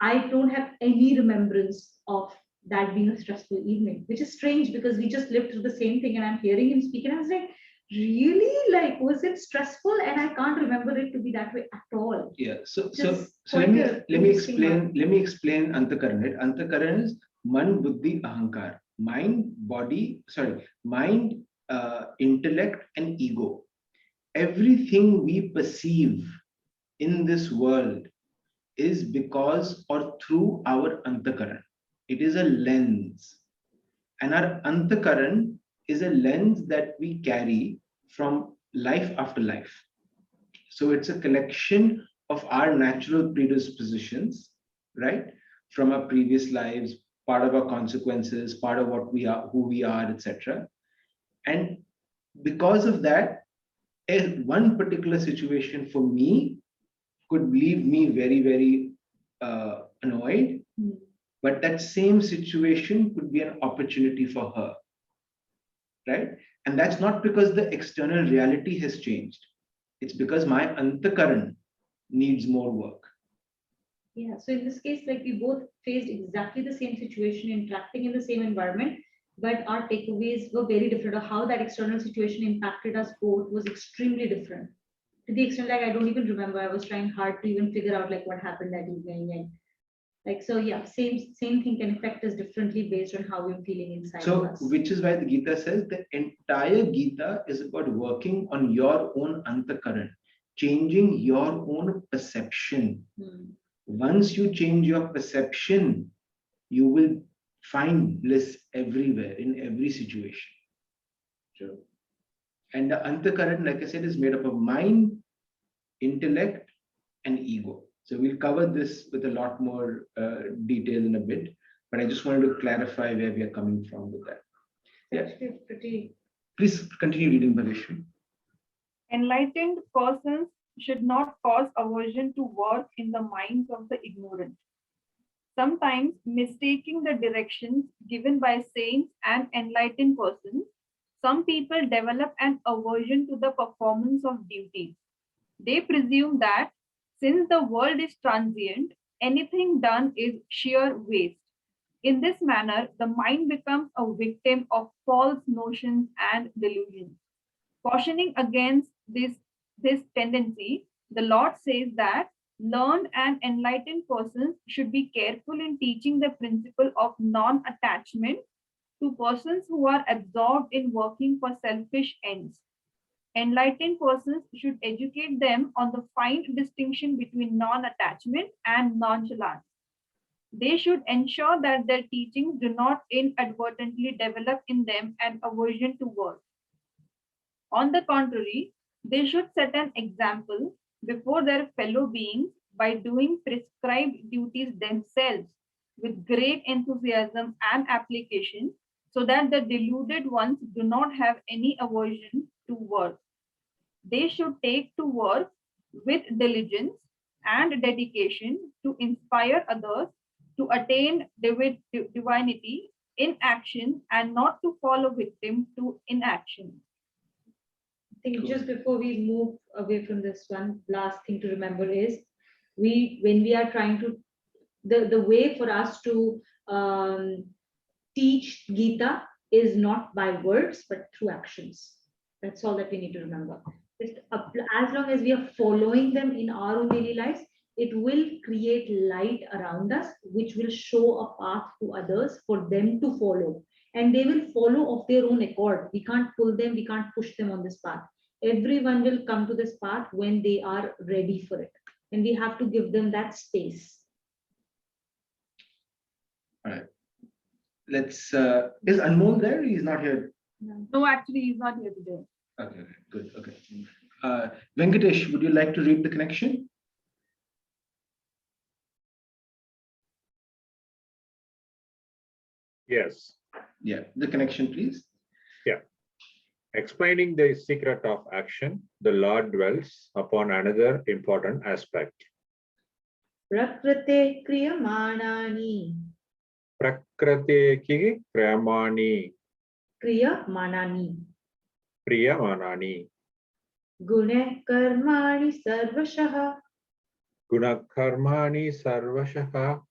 I don't have any remembrance of that being a stressful evening, which is strange because we just lived through the same thing and I'm hearing him speak and I was like, really? Like, was it stressful? And I can't remember it to be that way at all. Yeah. So Just let quite me a let me interesting explain one. let me explain Antakaran. Right? Antakaran is man, buddhi, ahankar, mind, body. Sorry, mind, intellect, and ego. Everything we perceive in this world is because or through our antakaran. It is a lens, and our antakaran is a lens that we carry from life after life. So it's a collection of our natural predispositions, right? From our previous lives, part of our consequences, part of what we are, who we are, etc. And because of that, one particular situation for me could leave me very, very annoyed, Hmm. but that same situation could be an opportunity for her, right? And that's not because the external reality has changed. It's because my antakaran needs more work. Yeah, so in this case, like we both faced exactly the same situation, interacting in the same environment, but our takeaways were very different. Or how that external situation impacted us both was extremely different. To the extent like I don't even remember. I was trying hard to even figure out like what happened that evening. And like so yeah, same thing can affect us differently based on how we're feeling inside of So, us. which is why the Gita says the entire Gita is about working on your own antakaran, changing your own perception. Hmm. Once you change your perception, you will find bliss everywhere in every situation. Sure. And the antakaran, like I said, is made up of mind, intellect, and ego. So we'll cover this with a lot more detail in a bit, but I just wanted to clarify where we are coming from with that. Yeah. Actually, pretty. Please continue reading, Bhavesh. Enlightened persons should not cause aversion to work in the minds of the ignorant. Sometimes mistaking the directions given by saints and enlightened persons, some people develop an aversion to the performance of duties. They presume that since the world is transient, anything done is sheer waste. In this manner, the mind becomes a victim of false notions and delusions. Cautioning against this tendency, the Lord says that learned and enlightened persons should be careful in teaching the principle of non attachment to persons who are absorbed in working for selfish ends. Enlightened persons should educate them on the fine distinction between non attachment and nonchalance. They should ensure that their teachings do not inadvertently develop in them an aversion to work. On the contrary, they should set an example before their fellow beings by doing prescribed duties themselves with great enthusiasm and application so that the deluded ones do not have any aversion to work. They should take to work with diligence and dedication to inspire others to attain divinity in action and not to fall a victim to inaction. I think just before we move away from this one, last thing to remember is when we are trying to the way for us to teach Gita is not by words but through actions. That's all that we need to remember. As long as we are following them in our own daily lives, it will create light around us, which will show a path to others for them to follow. And they will follow of their own accord. We can't pull them, we can't push them on this path. Everyone will come to this path when they are ready for it. And we have to give them that space. All right. Let's. Is Anmol there? He's not here. No, actually, he's not here today. Okay. Good. Okay. Venkatesh, would you like to read the connection? Yes. Yeah. The connection, please. Yeah. Explaining the secret of action, the Lord dwells upon another important aspect. Prakrite kriyamanani. Prakriti kriyamani Kriyamanani. priyamanani Gune karmani sarvashaha. gunakarmani sarvashaha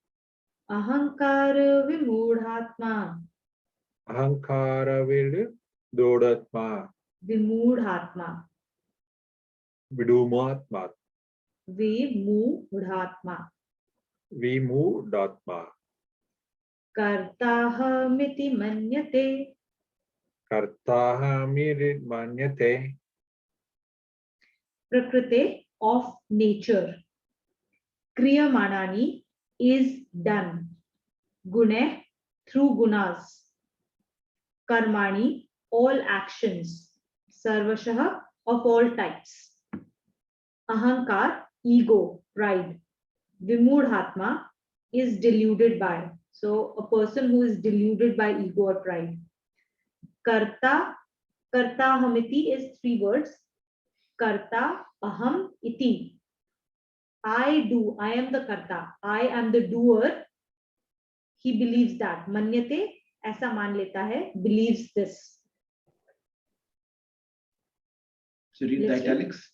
Ahankar vimudhatma. Ahankara vil dodatma Vimudhatma. vidumatma Vimudhatma. vimudatma Kartahamiti manyate. kartahamirimanyate Prakrite of nature. Kriyamanani is done. Gune through gunas. Karmani all actions. Sarvashah of all types. Ahankar ego, pride. Vimudhatma is deluded by. So a person who is deluded by ego or pride. Karta, karta hamiti is three words. Karta aham iti. I do, I am the karta, I am the doer. He believes that. Manyate, ऐसा मान लेता है, believes this. So read the Let's read. Yeah. italics.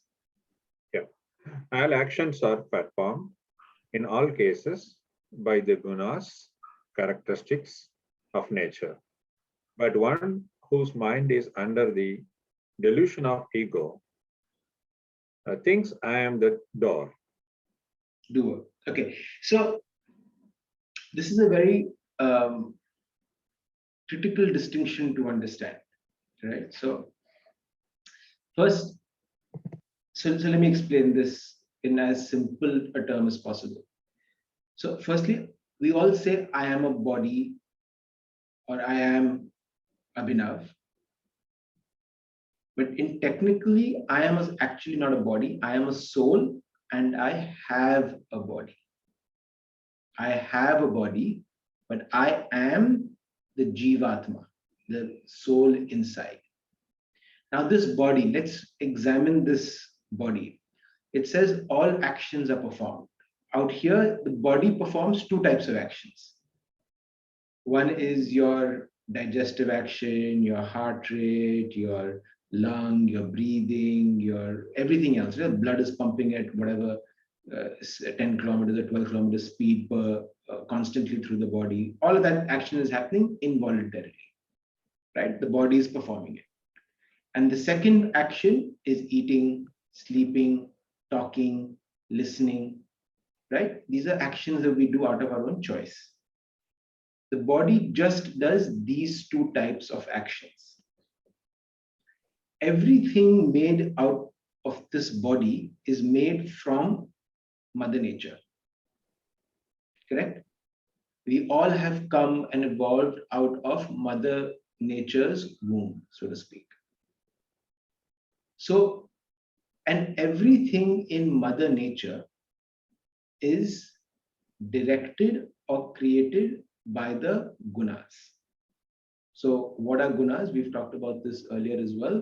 All actions are performed in all cases by the gunas, characteristics of nature. But one whose mind is under the delusion of ego thinks I am the door. Doer. Okay. So this is a very critical distinction to understand, right? So first, so let me explain this in as simple a term as possible. So firstly, we all say I am a body or I am Abhinav. But in technically, I am actually not a body. I am a soul and I have a body. I have a body, but I am the Jivatma, the soul inside. Now, this body, let's examine this body. It says all actions are performed. Out here, the body performs two types of actions. One is your digestive action, your heart rate, your lung, your breathing, your everything else. Your blood is pumping at whatever 10 kilometers or 12 kilometers speed per constantly through the body. All of that action is happening involuntarily, right? The body is performing it. And the second action is eating, sleeping, talking, listening, right? These are actions that we do out of our own choice. The body just does these two types of actions. Everything made out of this body is made from Mother Nature. Correct? We all have come and evolved out of Mother Nature's womb, so to speak. So, and everything in Mother Nature is directed or created by the gunas. So, what are gunas? We've talked about this earlier as well.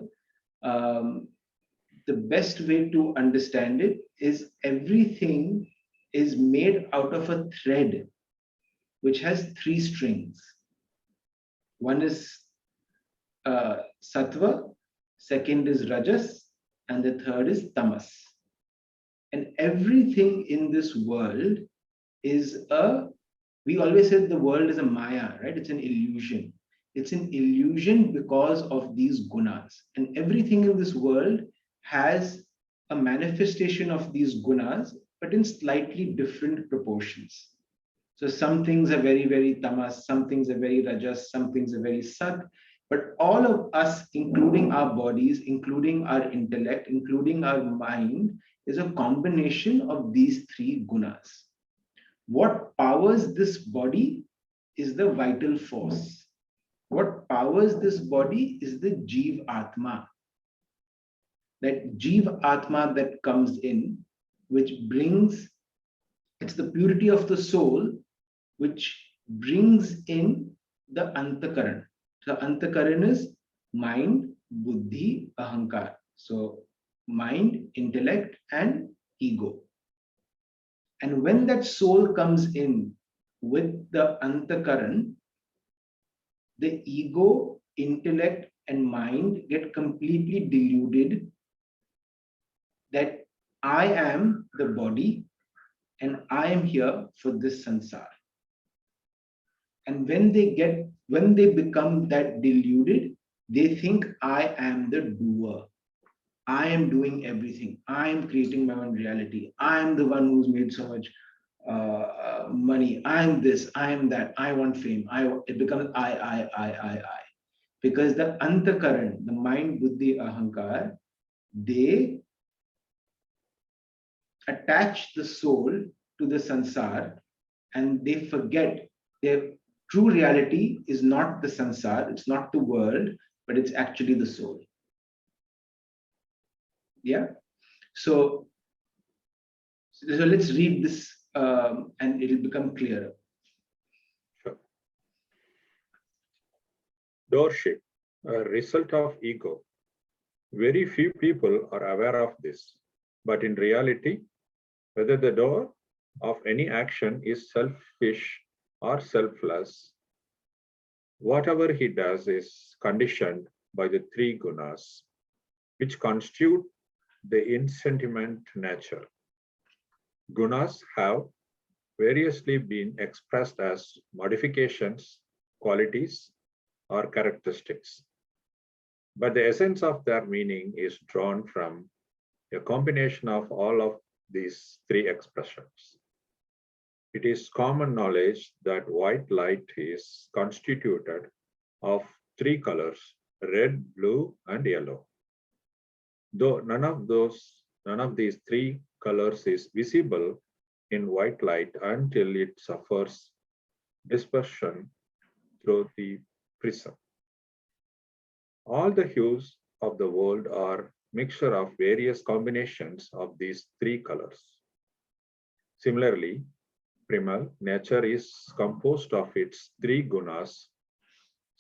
The best way to understand it is everything is made out of a thread which has three strings. One is sattva, second is rajas, and the third is tamas. And everything in this world is we always said the world is a maya, right? It's an illusion. It's an illusion because of these gunas. And everything in this world has a manifestation of these gunas, but in slightly different proportions. So some things are very, very tamas, some things are very rajas, some things are very sat. But all of us, including our bodies, including our intellect, including our mind, is a combination of these three gunas. What powers this body is the vital force. What powers this body is the Jeev Atma. That Jeev Atma that comes in, which brings, it's the purity of the soul, which brings in the Antakaran. The Antakaran is mind, buddhi, ahankar. So mind, intellect, and ego. And when that soul comes in with the Antakaran, the ego, intellect, and mind get completely deluded that I am the body and I am here for this sansar. And when they become that deluded, they think I am the doer. I am doing everything. I am creating my own reality. I am the one who's made so much money. I am this. I am that. I want fame. It becomes I. Because the antakaran, the mind, buddhi, ahankar, they attach the soul to the sansar, and they forget their true reality is not the sansar, it's not the world, but it's actually the soul. Yeah. So, so let's read this and it'll become clearer. Sure. Doorship, a result of ego. Very few people are aware of this, but in reality, whether the door of any action is selfish or selfless, whatever he does is conditioned by the three gunas, which constitute the insentiment nature. Gunas have variously been expressed as modifications, qualities, or characteristics. But the essence of their meaning is drawn from a combination of all of these three expressions. It is common knowledge that white light is constituted of three colors, red, blue, and yellow. Though none of these three colors is visible in white light until it suffers dispersion through the prism. All the hues of the world are mixture of various combinations of these three colors. Similarly, primal nature is composed of its three gunas,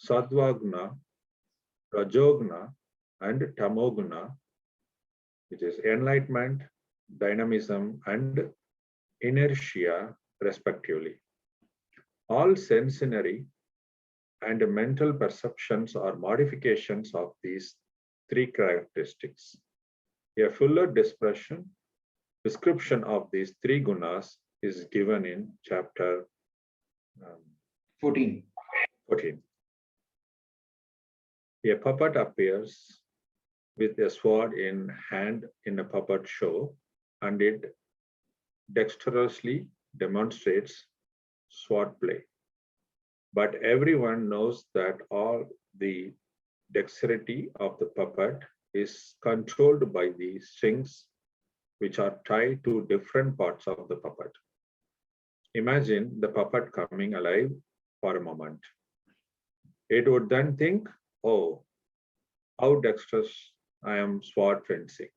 Sattva-guna, Rajoguna, and Tamoguna, which is enlightenment, dynamism, and inertia, respectively. All sensory and mental perceptions are modifications of these three characteristics. A fuller description of these three gunas is given in chapter 14. 14. A puppet appears with a sword in hand in a puppet show, and it dexterously demonstrates sword play. But everyone knows that all the dexterity of the puppet is controlled by the strings which are tied to different parts of the puppet. Imagine the puppet coming alive for a moment. It would then think, oh, how dexterous I am sword fencing.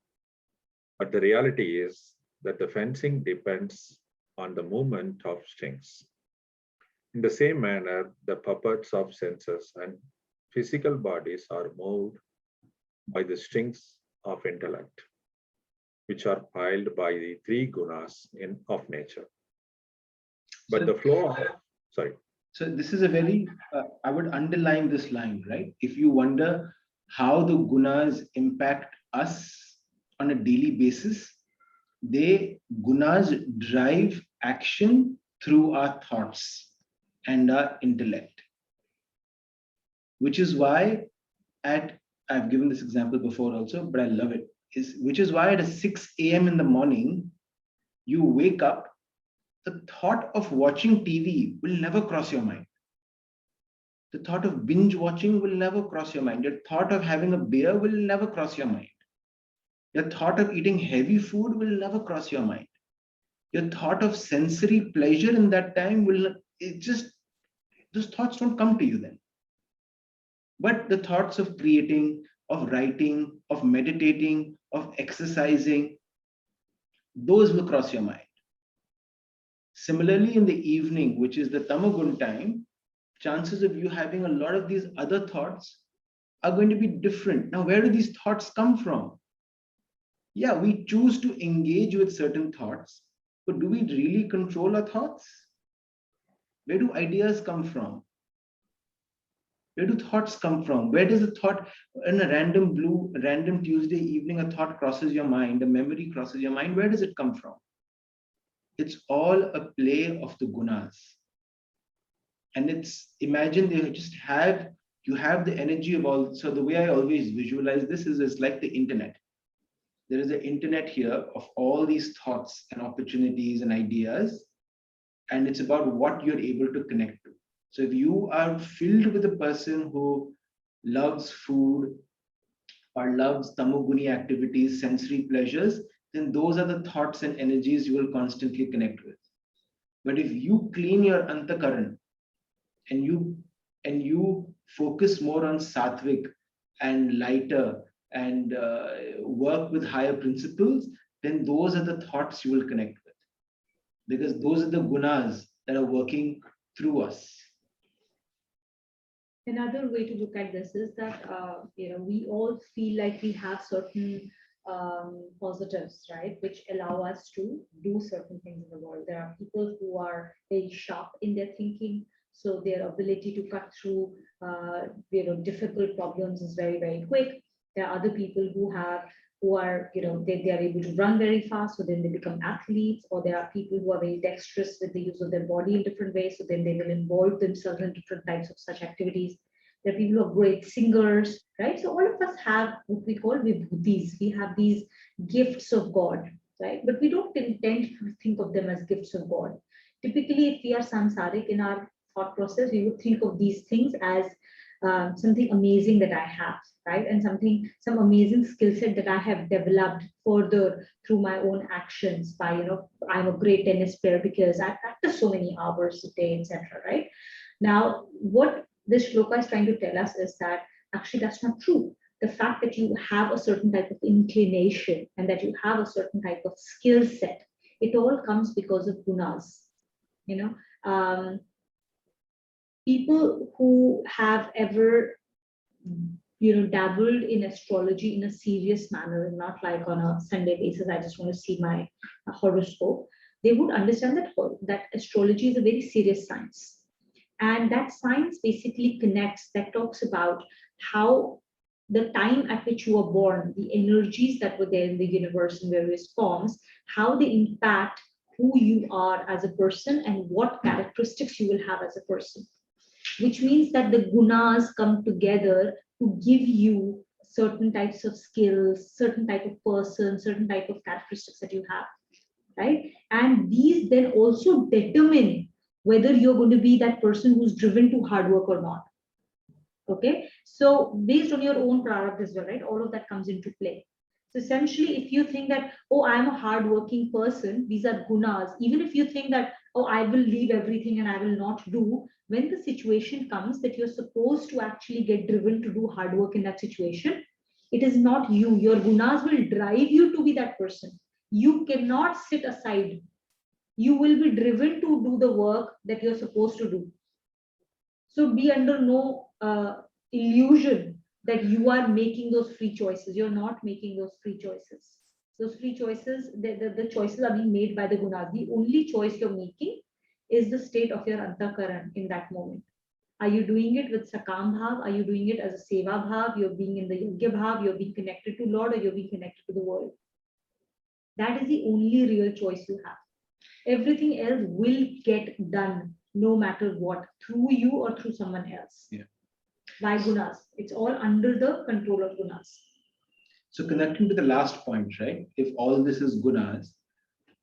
But the reality is that the fencing depends on the movement of strings. In the same manner, the puppets of senses and physical bodies are moved by the strings of intellect, which are piled by the three gunas of nature. But the flow of, sorry. So this is a very, I would underline this line, right? If you wonder how the gunas impact us on a daily basis, gunas drive action through our thoughts and our intellect. Which is why I've given this example before also, but I love it, which is why at 6 a.m. in the morning, you wake up, the thought of watching TV will never cross your mind. The thought of binge watching will never cross your mind. The thought of having a beer will never cross your mind. The thought of eating heavy food will never cross your mind. Your thought of sensory pleasure in that time those thoughts don't come to you then. But the thoughts of creating, of writing, of meditating, of exercising, those will cross your mind. Similarly, in the evening, which is the tamagun time, chances of you having a lot of these other thoughts are going to be different. Now, where do these thoughts come from? Yeah, we choose to engage with certain thoughts, but do we really control our thoughts? Where do ideas come from? Where do thoughts come from? Where does a thought, in a random Tuesday evening, a thought crosses your mind, a memory crosses your mind? Where does it come from? It's all a play of the gunas. And it's, imagine they just have, you have the energy of all. So the way I always visualize this is it's like the internet. There is an internet here of all these thoughts and opportunities and ideas, and it's about what you're able to connect to. So if you are filled with a person who loves food or loves tamoguni activities, sensory pleasures, then those are the thoughts and energies you will constantly connect with. But if you clean your antakaran and you focus more on sattvic and lighter and work with higher principles, then those are the thoughts you will connect with, because those are the gunas that are working through us. Another way to look at this is that we all feel like we have certain positives, right, which allow us to do certain things in the world. There are people who are very sharp in their thinking, so their ability to cut through difficult problems is very, very quick. There are other people who are, they are able to run very fast, so then they become athletes. Or there are people who are very dexterous with the use of their body in different ways, so then they will involve themselves in different types of such activities. There are people who are great singers, right? So all of us have what we call vibhutis. We have these gifts of God, right? But we don't intend to think of them as gifts of God. Typically, if we are samsaric in our thought process, we would think of these things as something amazing that I have, right? And some amazing skill set that I have developed further through my own actions by, I'm a great tennis player because I practice so many hours a day, etc., right? Now, what this shloka is trying to tell us is that actually that's not true. The fact that you have a certain type of inclination and that you have a certain type of skill set, it all comes because of gunas. People who have ever dabbled in astrology in a serious manner, not like on a Sunday basis, I just want to see my horoscope, they would understand that astrology is a very serious science. And that science basically connects, that talks about how the time at which you were born, the energies that were there in the universe in various forms, how they impact who you are as a person and what characteristics you will have as a person. Which means that the gunas come together to give you certain types of skills, certain type of person, certain type of characteristics that you have, right? And these then also determine whether you're going to be that person who's driven to hard work or not. Okay, so based on your own product as well, right? All of that comes into play. So essentially, if you think that, oh, I'm a hardworking person, these are gunas. Even if you think that, oh, I will leave everything and I will not do, when the situation comes that you're supposed to actually get driven to do hard work in that situation, it is not you. Your gunas will drive you to be that person. You cannot sit aside. You will be driven to do the work that you're supposed to do. So be under no illusion that you are making those free choices. You're not making those free choices. Those free choices, the choices are being made by the gunas. The only choice you're making is the state of your antakaran in that moment. Are you doing it with sakam bhav? Are you doing it as a seva bhav? You're being in the yogya bhav, you're being connected to Lord, or you're being connected to the world. That is the only real choice you have. Everything else will get done no matter what, through you or through someone else. Yeah. By gunas. It's all under the control of gunas. So connecting to the last point, right? If all this is gunas,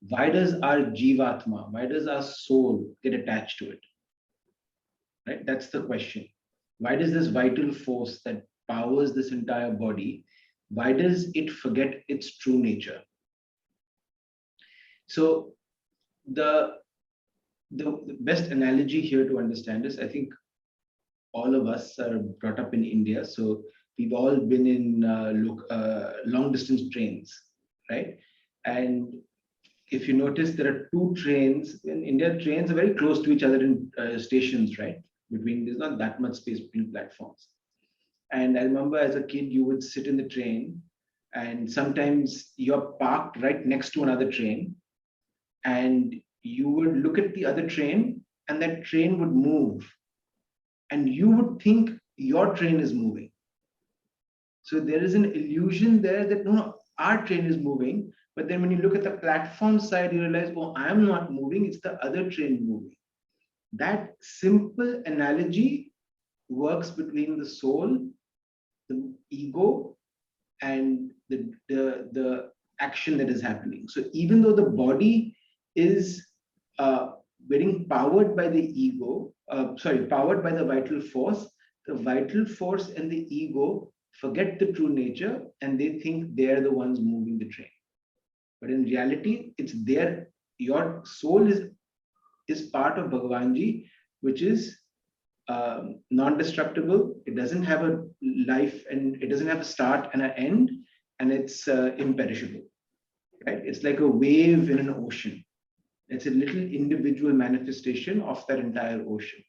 why does our jivatma, why does our soul get attached to it? Right? That's the question. Why does this vital force that powers this entire body, why does it forget its true nature? So the best analogy here to understand is, I think all of us are brought up in India, so we've all been in long distance trains, right? And if you notice, there are two trains in India. Trains are very close to each other in stations, right? There's not that much space between platforms. And I remember as a kid, you would sit in the train, and sometimes you're parked right next to another train, and you would look at the other train, and that train would move, and you would think your train is moving. So there is an illusion there that no, our train is moving. But then when you look at the platform side, you realize, oh, I'm not moving, it's the other train moving. That simple analogy works between the soul, the ego, and the action that is happening. So even though the body is getting powered by the ego, powered by the vital force and the ego forget the true nature and they think they're the ones moving the train. But in reality, it's their your soul is part of Bhagavanji, which is non-destructible. It doesn't have a life and it doesn't have a start and an end, and it's imperishable. Right? It's like a wave in an ocean. It's a little individual manifestation of that entire ocean.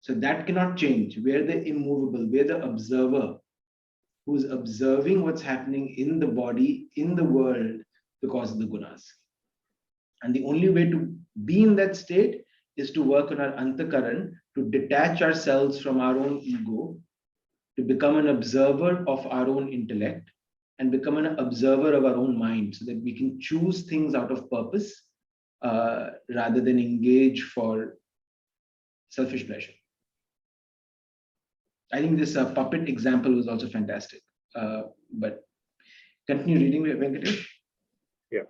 So that cannot change. We're the immovable. We're the observer who's observing what's happening in the body, in the world, because of the gunas. And the only way to be in that state is to work on our antakaran, to detach ourselves from our own ego, to become an observer of our own intellect, and become an observer of our own mind so that we can choose things out of purpose rather than engage for selfish pleasure. I think this puppet example was also fantastic. But continue reading, Venkatesh. Yeah.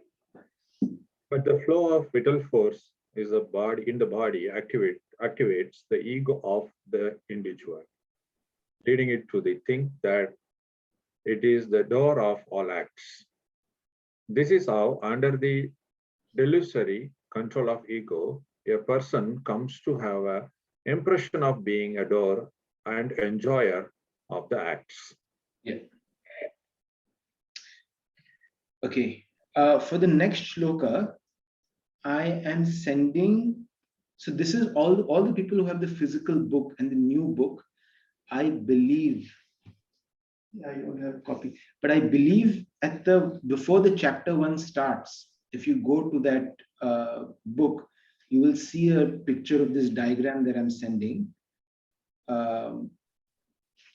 But the flow of vital force is the body in the body activates the ego of the individual, leading it to think that it is the door of all acts. This is how, under the delusory control of ego, a person comes to have an impression of being a door and enjoyer of the acts. Yeah. Okay. For the next shloka, I am sending. So this is all the people who have the physical book and the new book. I believe. I don't have a copy, but I believe before the chapter 1 starts, if you go to that book, you will see a picture of this diagram that I'm sending. Tuna,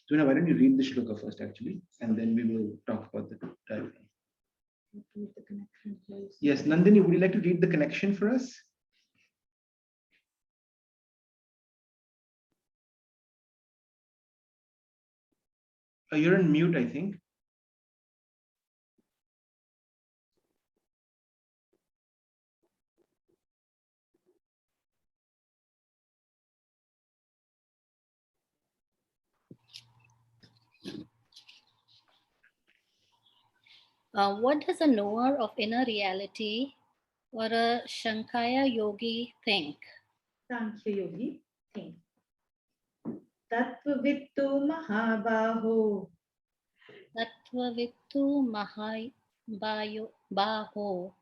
why don't you read the shloka first, actually, and then we will talk about the diagram. Yes, Nandini, would you like to read the connection for us? You're on mute, I think. What does a knower of inner reality or a Shankaya yogi think? Sankhya yogi think. Tattvittu mahabaho. Tattvavittu baho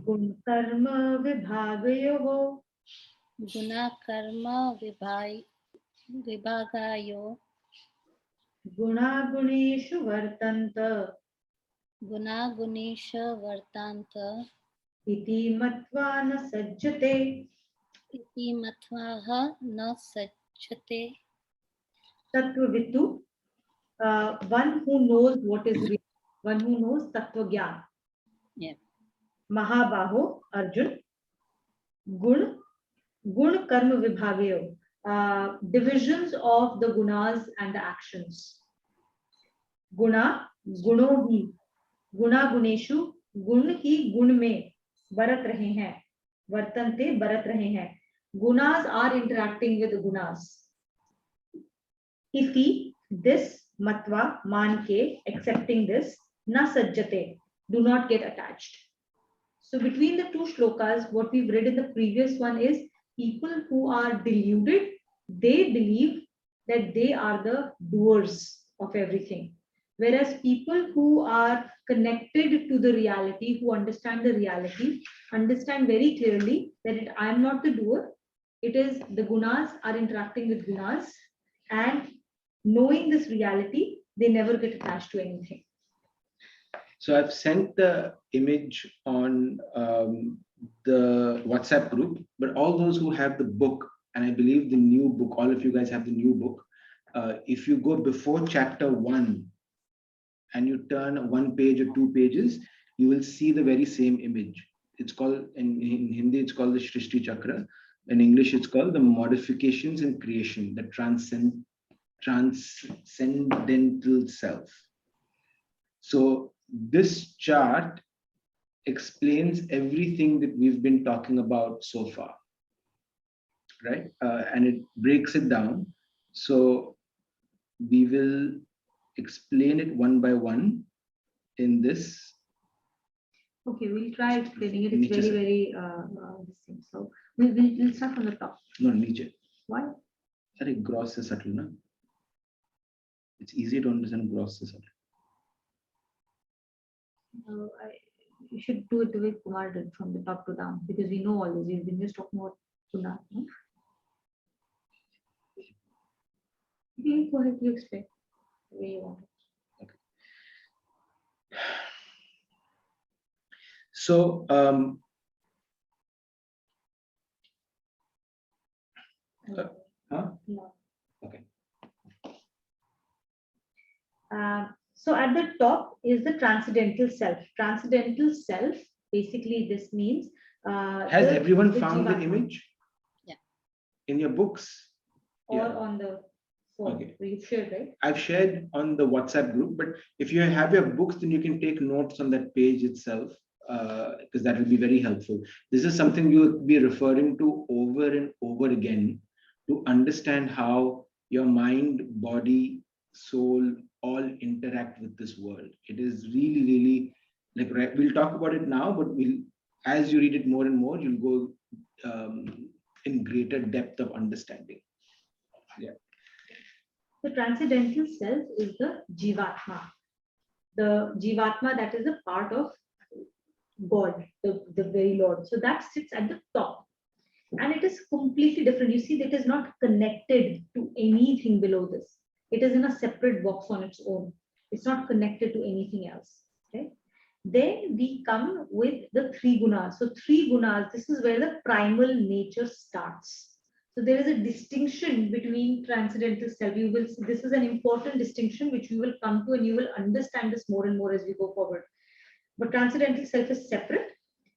Gun karma vibhagayoho. guna karma vibhagayo Guna guneshu vartanta. guna gunisha vartanta Iti matva na sajjate. iti matvaha na sajjate. Tattvittu, one who knows what is real, one who knows tattva gyan. Yeah. Mahabaho, Arjun. Gun karma vibhagayo, divisions of the gunas and the actions. Guna, guno hi, guna guneshu, gun hi gun mein barat rahe hain, vartante barat rahe hain. Gunas are interacting with the gunas. Iti, this, matva, man ke, accepting this, na sajjate, do not get attached. So between the two shlokas, what we've read in the previous one is people who are deluded, they believe that they are the doers of everything. Whereas people who are connected to the reality, who understand the reality, understand very clearly that I am not the doer. It is the gunas are interacting with gunas, and knowing this reality, they never get attached to anything. So I've sent the image on the WhatsApp group, but all those who have the book, and I believe the new book, all of you guys have the new book. If you go before chapter 1 and you turn 1 page or 2 pages, you will see the very same image. It's called, in Hindi, it's called the Shrishti Chakra. In English, it's called the modifications in creation, the transcendental self. So this chart explains everything that we've been talking about so far, right? And it breaks it down. So we will explain it one by one in this. Okay, we'll try explaining it. It's very, very this thing. So we'll start from the top. No, niche. Why? Sorry, gross is subtle, na? It's easy to understand gross is subtle. You should do it the way Kumar did, from the top to down, because we know all this. We've been just talking about Kumar. No? Okay, go ahead, you explain the way you want it. So, No. Okay. So at the top is the transcendental self. Transcendental self, basically this means. Has everyone found the Jivatma. image? Yeah. In your books? Or Yeah. on the phone. Okay. You've shared, right? I've shared on the WhatsApp group, but if you have your books, then you can take notes on that page itself, because that will be very helpful. This is something you will be referring to over and over again to understand how your mind, body, soul all interact with this world. It is really, really like, we'll talk about it now, but as you read it more and more, you'll go in greater depth of understanding. Yeah. The transcendental self is the Jivatma. The Jivatma, that is a part of God, the very Lord. So that sits at the top. And it is completely different. You see, it is not connected to anything below this. It is in a separate box on its own. It's not connected to anything else. Okay. Then we come with the three gunas. So three gunas, this is where the primal nature starts. So there is a distinction between transcendental self. You will see, this is an important distinction which you will come to, and you will understand this more and more as we go forward. But transcendental self is separate.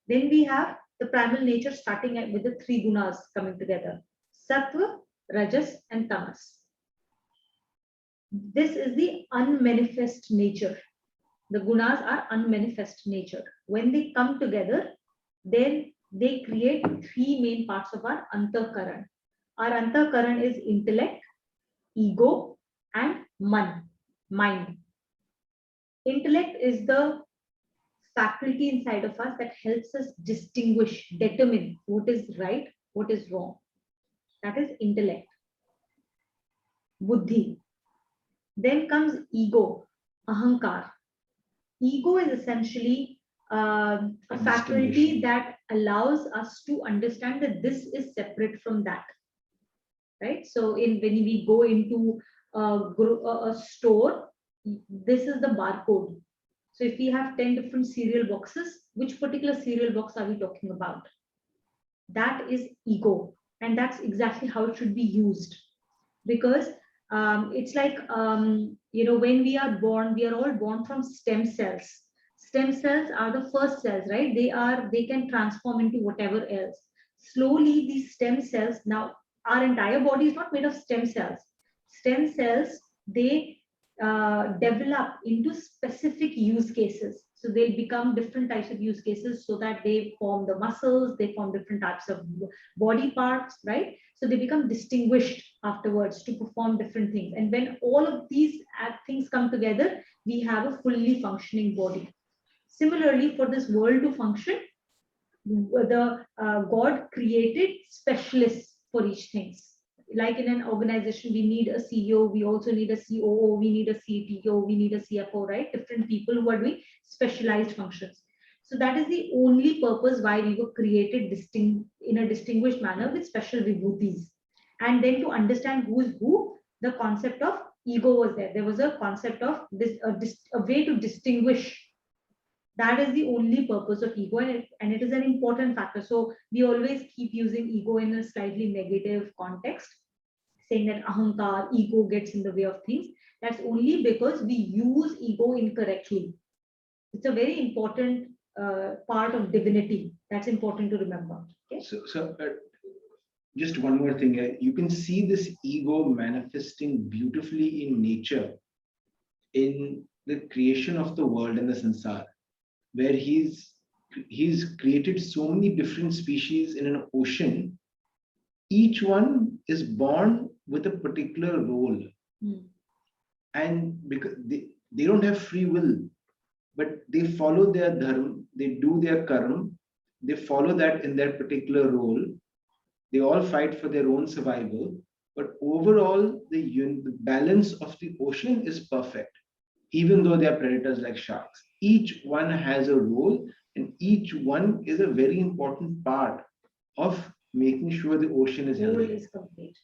Then we have the primal nature starting with the three gunas coming together: sattva, rajas, and tamas. This is the unmanifest nature. The gunas are unmanifest nature. When they come together, then they create three main parts of our antakaran. Our antakaran is intellect, ego, and mind. Intellect is the faculty inside of us that helps us distinguish, determine what is right, what is wrong. That is intellect. Buddhi. Then comes ego, ahankar. Ego is essentially a faculty that allows us to understand that this is separate from that. Right? So when we go into a store, this is the barcode. So if we have 10 different cereal boxes, which particular cereal box are we talking about? That is ego. And that's exactly how it should be used. Because it's like, when we are born, we are all born from stem cells. Stem cells are the first cells, right? They can transform into whatever else. Slowly, these stem cells, now our entire body is not made of stem cells. Stem cells, they develop into specific use cases. So they become different types of use cases, so that they form the muscles, they form different types of body parts, right? So they become distinguished afterwards to perform different things. And when all of these things come together, we have a fully functioning body. Similarly, for this world to function, the God created specialists for each things. Like in an organization, we need a CEO, we also need a COO, we need a CTO, we need a CFO, right? Different people who are doing specialized functions. So that is the only purpose why we were created in a distinguished manner with special vibhutis. And then to understand who is who, the concept of ego was there. There was a concept of this, a way to distinguish. That is the only purpose of ego, and it is an important factor. So we always keep using ego in a slightly negative context, saying that ahankar, ego gets in the way of things. That's only because we use ego incorrectly. It's a very important part of divinity. That's important to remember. Okay? So just one more thing here. You can see this ego manifesting beautifully in nature, in the creation of the world and the sansar, where he's created so many different species in an ocean. Each one is born with a particular role, Hmm. and because they don't have free will, but they follow their dharma, they do their karma, they follow that in their particular role. They all fight for their own survival, but overall, the balance of the ocean is perfect, even though they are predators like sharks. Each one has a role, and each one is a very important part of making sure the ocean is Whole healthy. is complete.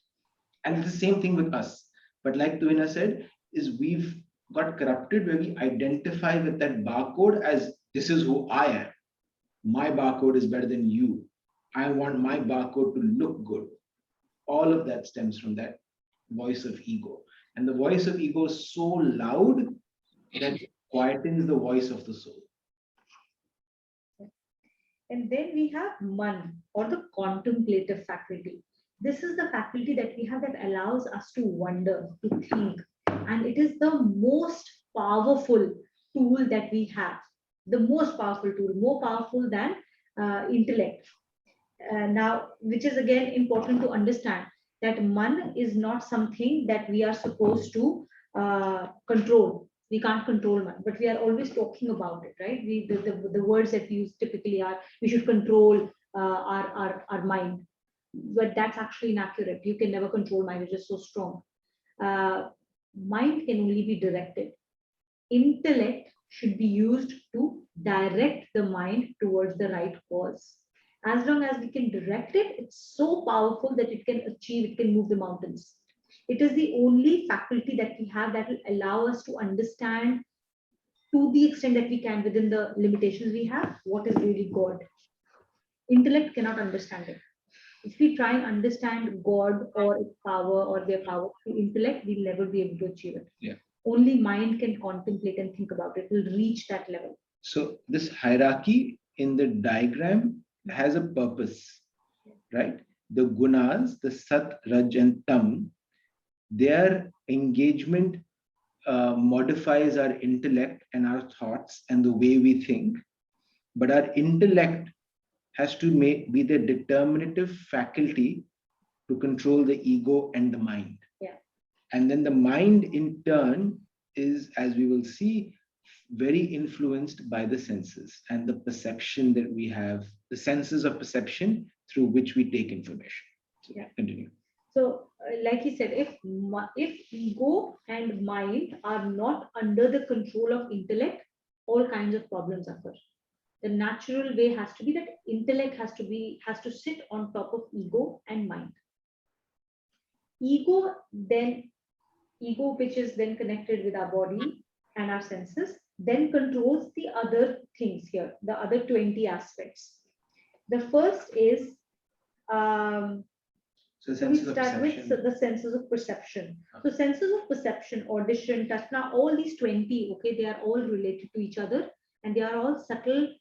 And it's the same thing with us. But like Tuvina said, is we've got corrupted where we identify with that barcode as this is who I am. My barcode is better than you. I want my barcode to look good. All of that stems from that voice of ego. And the voice of ego is so loud that it quietens the voice of the soul. And then we have man, or the contemplative faculty. This is the faculty that we have that allows us to wonder, to think. And it is the most powerful tool that we have. The most powerful tool, more powerful than intellect. Now, which is again important to understand that man is not something that we are supposed to control. We can't control man, but we are always talking about it, right? The words that we use typically are we should control our mind, but that's actually inaccurate. You can never control mind; it's just so strong. Uh, Mind can only be directed. Intellect should be used to direct the mind towards the right cause. As long as we can direct it, it's so powerful that it can move the mountains. It is the only faculty that we have that will allow us to understand to the extent that we can within the limitations we have what is really God. Intellect cannot understand it. If we try and understand God or its power or their power through intellect, we'll never be able to achieve it. Yeah. Only mind can contemplate and think about it, will reach that level. So this hierarchy in the diagram has a purpose, right? The gunas, the sat, raj, and tam, their engagement modifies our intellect and our thoughts and the way we think. But our intellect has to be the determinative faculty to control the ego and the mind. Yeah. And then the mind, in turn, is, as we will see, very influenced by the senses and the perception that we have, the senses of perception through which we take information. So, Yeah. Continue. So, like he said, if ego and mind are not under the control of intellect, all kinds of problems occur. The natural way has to be that intellect has to sit on top of ego and mind. Ego then ego, which is then connected with our body and our senses, then controls the other things here, the other 20 aspects. The first is so we start with the senses of perception. So senses of perception, audition, touch, now all these 20, okay, they are all related to each other and they are all subtly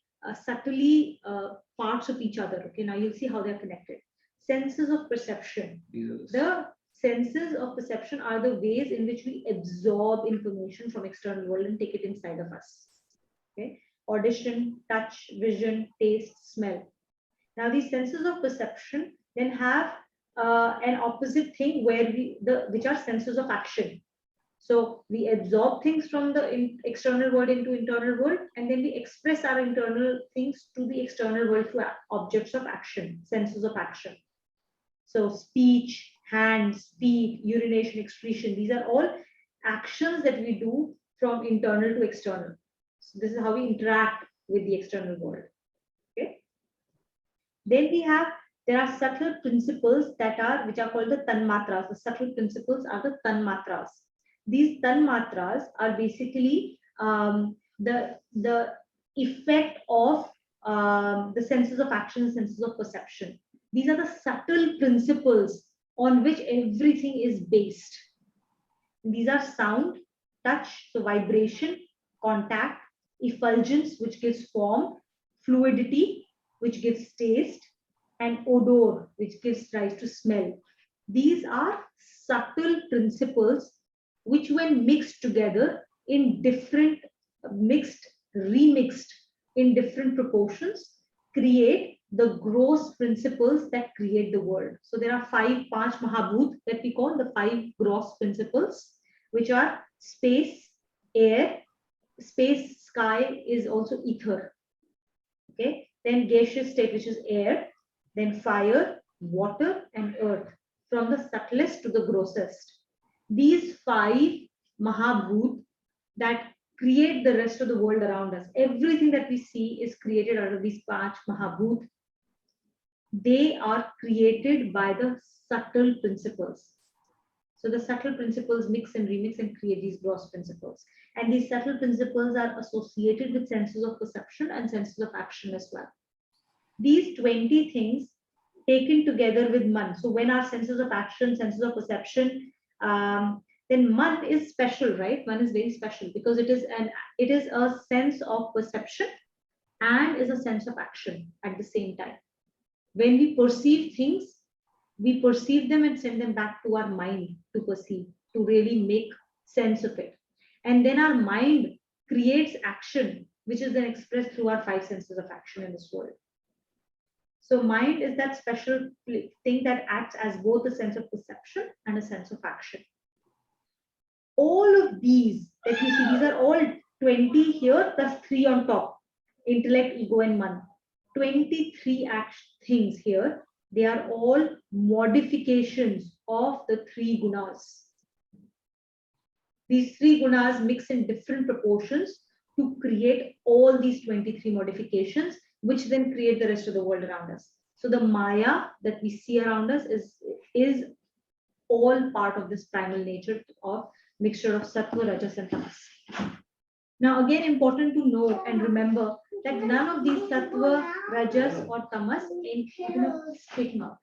parts of each other. Okay, now you'll see how they're connected. Senses of perception. The senses of perception are the ways in which we absorb information from external world and take it inside of us. Okay, audition, touch, vision, taste, smell. Now these senses of perception then have an opposite thing where which are senses of action. So we absorb things from the external world into internal world, and then we express our internal things to the external world through objects of action, senses of action. So speech, hands, feet, urination, excretion, these are all actions that we do from internal to external. So this is how we interact with the external world. Okay. Then there are subtle principles which are called the tanmatras. The subtle principles are the tanmatras. These tanmatras are basically the effect of the senses of action, senses of perception. These are the subtle principles on which everything is based. These are sound, touch, so vibration, contact, effulgence, which gives form, fluidity, which gives taste, and odor, which gives rise to smell. These are subtle principles which, when mixed together in different, mixed, remixed in different proportions, create the gross principles that create the world. So there are panch mahabhut that we call the five gross principles, which are space, air, space, sky is also ether. Okay, then gaseous state, which is air, then fire, water, and earth, from the subtlest to the grossest. These five mahabhut that create the rest of the world around us. Everything that we see is created out of these panch mahabhut. They are created by the subtle principles. So the subtle principles mix and remix and create these gross principles. And these subtle principles are associated with senses of perception and senses of action as well. These 20 things taken together with man. So when our senses of action, senses of perception, then man is special, right? Man is very special because it is a sense of perception and is a sense of action at the same time. When we perceive things, we perceive them and send them back to our mind to perceive, to really make sense of it. And then our mind creates action, which is then expressed through our five senses of action in this world. So mind is that special thing that acts as both a sense of perception and a sense of action. All of these that you see, these are all 20 here plus 3 on top, intellect, ego, and man. 23 things here. They are all modifications of the 3 gunas. These 3 gunas mix in different proportions to create all these 23 modifications, which then create the rest of the world around us. So the Maya that we see around us is all part of this primal nature of mixture of sattva, rajas, and tamas. Now, again, important to know and remember that none of these sattva, rajas, or tamas, speaking of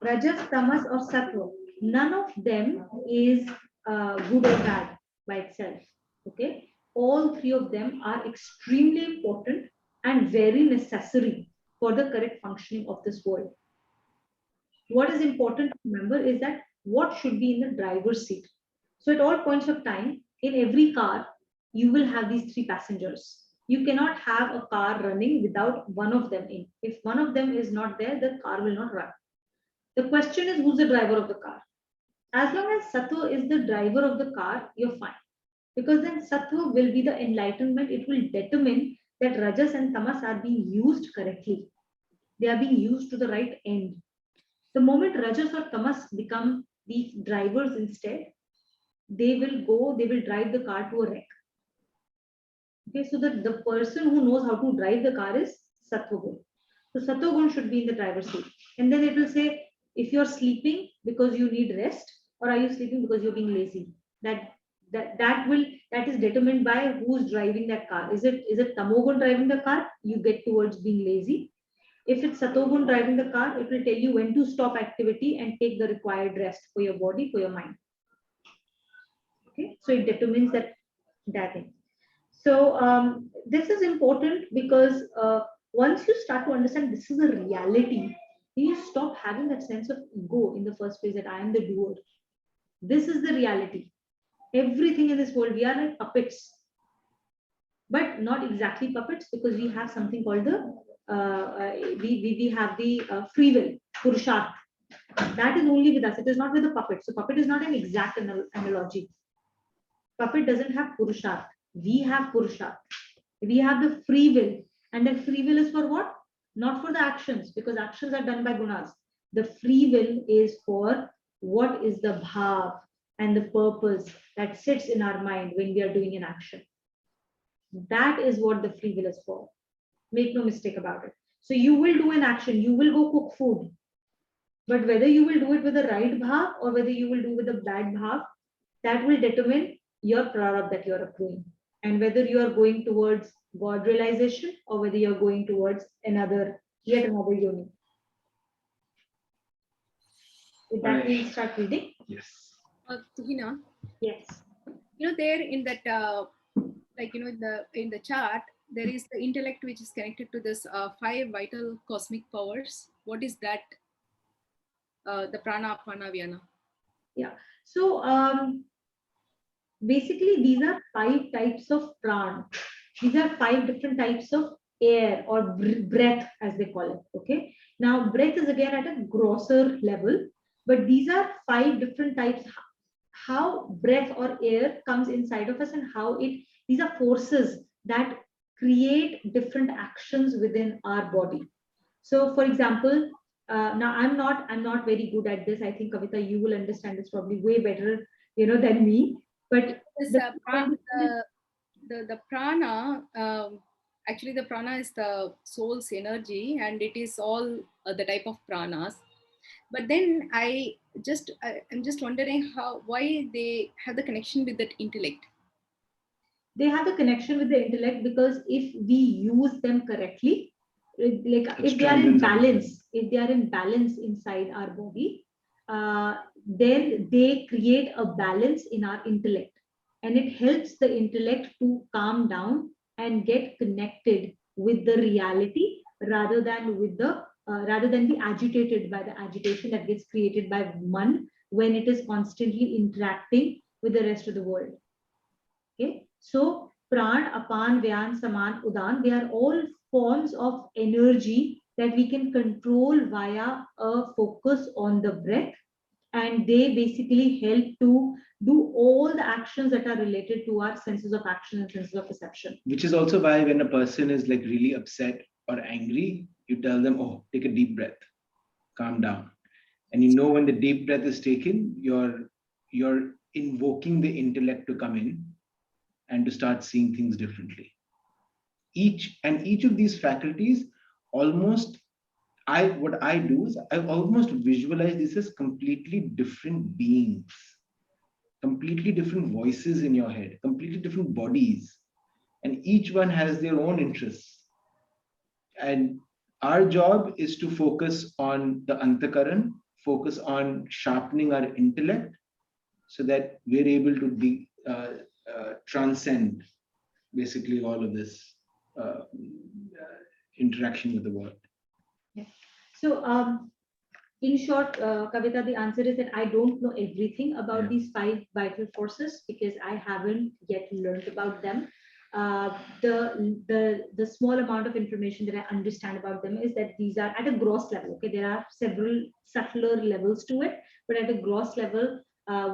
rajas, tamas, or sattva, none of them is good or bad by itself. Okay, all 3 of them are extremely important and very necessary for the correct functioning of this world. What is important to remember is that what should be in the driver's seat. So at all points of time, in every car, you will have these 3 passengers. You cannot have a car running without one of them in. If one of them is not there, the car will not run. The question is, who's the driver of the car? As long as sattva is the driver of the car, you're fine. Because then sattva will be the enlightenment. It will determine that rajas and tamas are being used correctly. They are being used to the right end. The moment rajas or tamas become these drivers instead, they will drive the car to a wreck. Okay, so the person who knows how to drive the car is sattva gun. So sattva gun should be in the driver's seat. And then it will say, if you're sleeping because you need rest, or are you sleeping because you're being lazy? That is determined by who's driving that car. Is it tamogun driving the car? You get towards being lazy. If it's satogun driving the car, it will tell you when to stop activity and take the required rest for your body, for your mind. Okay, so it determines that thing. So this is important because once you start to understand this is a reality, you stop having that sense of ego in the first place that I am the doer. This is the reality. Everything in this world, we are like puppets, but not exactly puppets, because we have something called the we have the free will, purusharth. That is only with us. It is not with the puppet. So puppet is not an exact analogy. Puppet doesn't have purusharth. We have purusharth. We have the free will, and the free will is for what? Not for the actions, because actions are done by gunas. The free will is for what is the bhav and the purpose that sits in our mind when we are doing an action. That is what the free will is for. Make no mistake about it. So you will do an action, you will go cook food, but whether you will do it with the right bhav or whether you will do with the bad bhav, that will determine your prarabdha that you are accruing, and whether you are going towards God realization or whether you are going towards yet another yoni. With that, we'll start reading. Yes. Tuhina, Yes. there in that, in the chart, there is the intellect which is connected to this five vital cosmic powers. What is that? The prana, apana, vyana. Yeah. So basically, these are five types of pran. These are five different types of air or breath, as they call it. Okay. Now, breath is again at a grosser level, but these are five different types. How breath or air comes inside of us and how these are forces that create different actions within our body. So, for example, now I'm not very good at this. I think Kavita, you will understand this probably way better, than me. But This, the the prana, actually the prana is the soul's energy, and it is all the type of pranas. But then I'm just wondering why they have the connection with that intellect. they have the connection with the intellect because if we use them correctly, like It if they are in strengthens everything. balance, if they are in balance inside our body, then they create a balance in our intellect, and it helps the intellect to calm down and get connected with the reality rather than be agitated by the agitation that gets created by man when it is constantly interacting with the rest of the world. Okay, so pran, apan, vyan, saman, udan, they are all forms of energy that we can control via a focus on the breath, and they basically help to do all the actions that are related to our senses of action and senses of perception. Which is also why when a person is like really upset or angry, you tell them, oh, take a deep breath, calm down. And when the deep breath is taken, you're invoking the intellect to come in and to start seeing things differently. Each of these faculties almost what I do is I almost visualize this as completely different beings, completely different voices in your head, completely different bodies, and each one has their own interests. And our job is to focus on the antakaran, focus on sharpening our intellect so that we're able to transcend basically all of this interaction with the world. Yeah. So, in short, Kavita, the answer is that I don't know everything about these five vital forces because I haven't yet learned about them. The small amount of information that I understand about them is that these are at a gross level. Okay, there are several subtler levels to it, but at a gross level,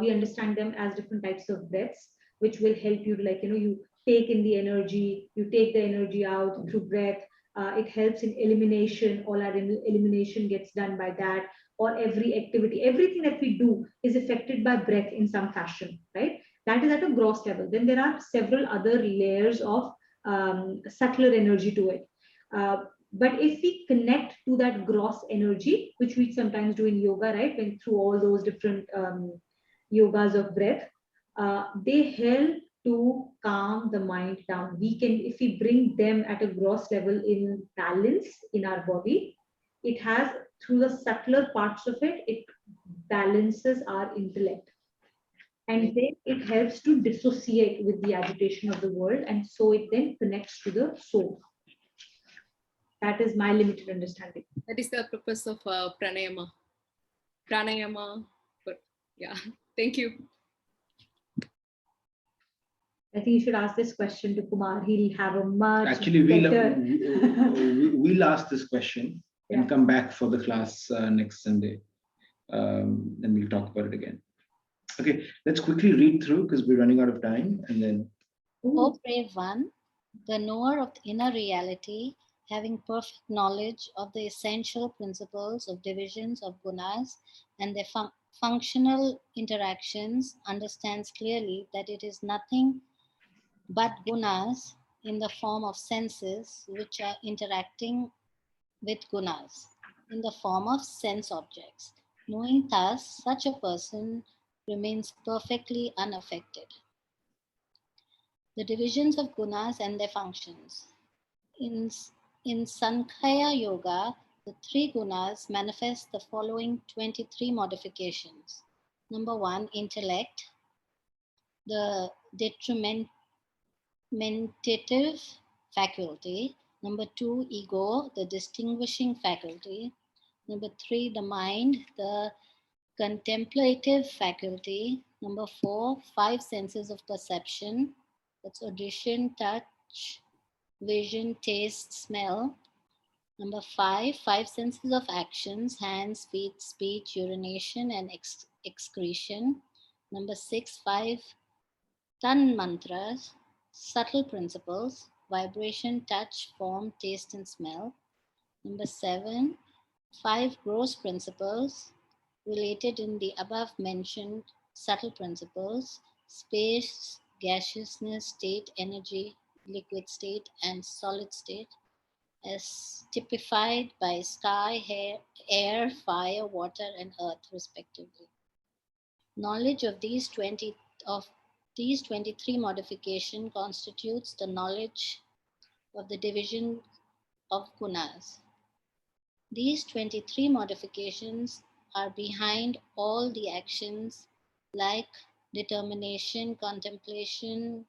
we understand them as different types of breaths, which will help you to you take in the energy, you take the energy out through breath. It helps in elimination. All our elimination gets done by that. Or every activity, everything that we do is affected by breath in some fashion, right? That is at a gross level. Then there are several other layers of subtler energy to it. But if we connect to that gross energy, which we sometimes do in yoga, right? When through all those different yogas of breath, they help to calm the mind down. We can, if we bring them at a gross level in balance in our body, it has through the subtler parts of it, it balances our intellect. And then it helps to dissociate with the agitation of the world, and so it then connects to the soul. That is my limited understanding. That is the purpose of pranayama. Pranayama, but yeah, thank you. I think you should ask this question to Kumar. He'll have a much Actually, better. we'll ask this question and come back for the class next Sunday. Then we'll talk about it again. Okay, let's quickly read through because we're running out of time, and then. O brave one, the knower of the inner reality, having perfect knowledge of the essential principles of divisions of gunas and their functional interactions, understands clearly that it is nothing but gunas in the form of senses which are interacting with gunas in the form of sense objects. Knowing thus, such a person remains perfectly unaffected. The divisions of gunas and their functions. In Sankhya Yoga, the three gunas manifest the following 23 modifications. Number one, intellect, the detrimental, faculty. Number 2, ego, the distinguishing faculty. Number 3, the mind, the contemplative faculty. Number 4, 5 senses of perception. That's audition, touch, vision, taste, smell. Number 5, 5 senses of actions: hands, feet, speech, urination, and excretion. Number 6, 5 tan mantras, subtle principles: vibration, touch, form, taste, and smell. Number 7, 5 gross principles related in the above mentioned subtle principles: space, gaseousness, state, energy, liquid state, and solid state, as typified by sky, air, fire, water, and earth, respectively. Knowledge of these 23 modification constitutes the knowledge of the division of gunas. These 23 modifications are behind all the actions like determination, contemplation,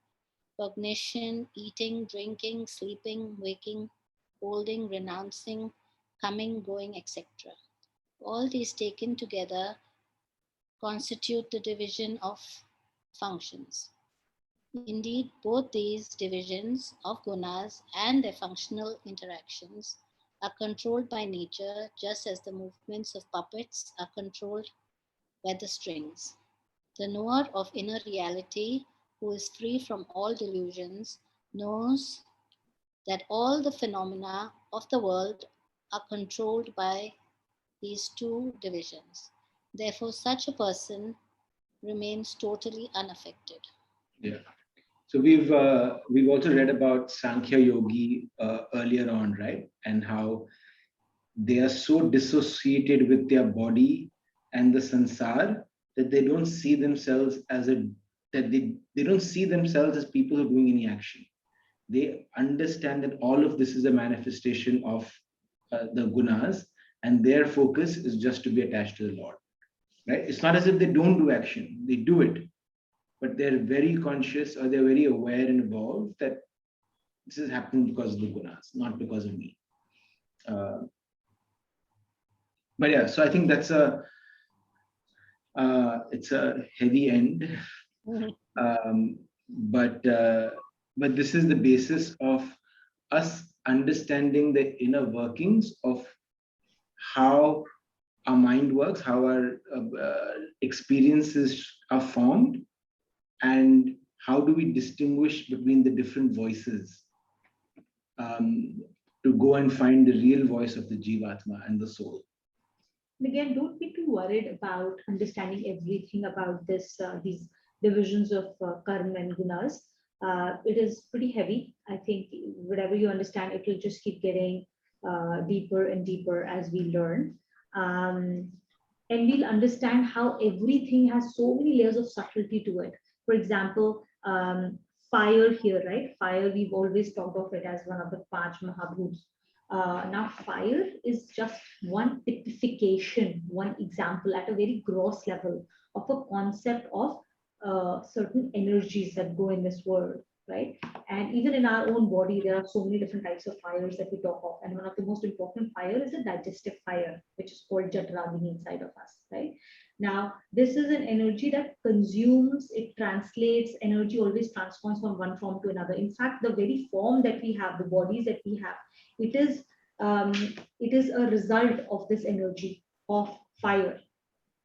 cognition, eating, drinking, sleeping, waking, holding, renouncing, coming, going, etc. All these taken together constitute the division of functions. Indeed, both these divisions of gunas and their functional interactions are controlled by nature, just as the movements of puppets are controlled by the strings. The knower of inner reality, who is free from all delusions, knows that all the phenomena of the world are controlled by these two divisions. Therefore, such a person remains totally unaffected. Yeah. So we've also read about Sankhya Yogi earlier on, right? And how they are so dissociated with their body and the sansar that they don't see themselves as a that they don't see themselves as people who are doing any action. They understand that all of this is a manifestation of the gunas, and their focus is just to be attached to the Lord. Right? It's not as if they don't do action; they do it, but they're very conscious or they're very aware and evolved that this is happening because of the gunas, not because of me. Uh, but yeah, so I think that's a it's a heavy end, um, but but this is the basis of us understanding the inner workings of how our mind works, how our experiences are formed, and how do we distinguish between the different voices, um, to go and find the real voice of the Jivatma and the soul. And again, don't be too worried about understanding everything about this these divisions of karma and gunas. It is pretty heavy. I think whatever you understand, it will just keep getting deeper and deeper as we learn. Um, and we'll understand how everything has so many layers of subtlety to it. For example, fire here, right? Fire, we've always talked of it as one of the Panch Mahabhuts. Now, fire is just one typification, one example at a very gross level of a concept of certain energies that go in this world, right? And even in our own body, there are so many different types of fires that we talk of. And one of the most important fire is the digestive fire, which is called Jatragni inside of us, right? Now, this is an energy that consumes, it translates, energy always transforms from one form to another. In fact, the very form that we have, the bodies that we have, it is um, it is a result of this energy of fire.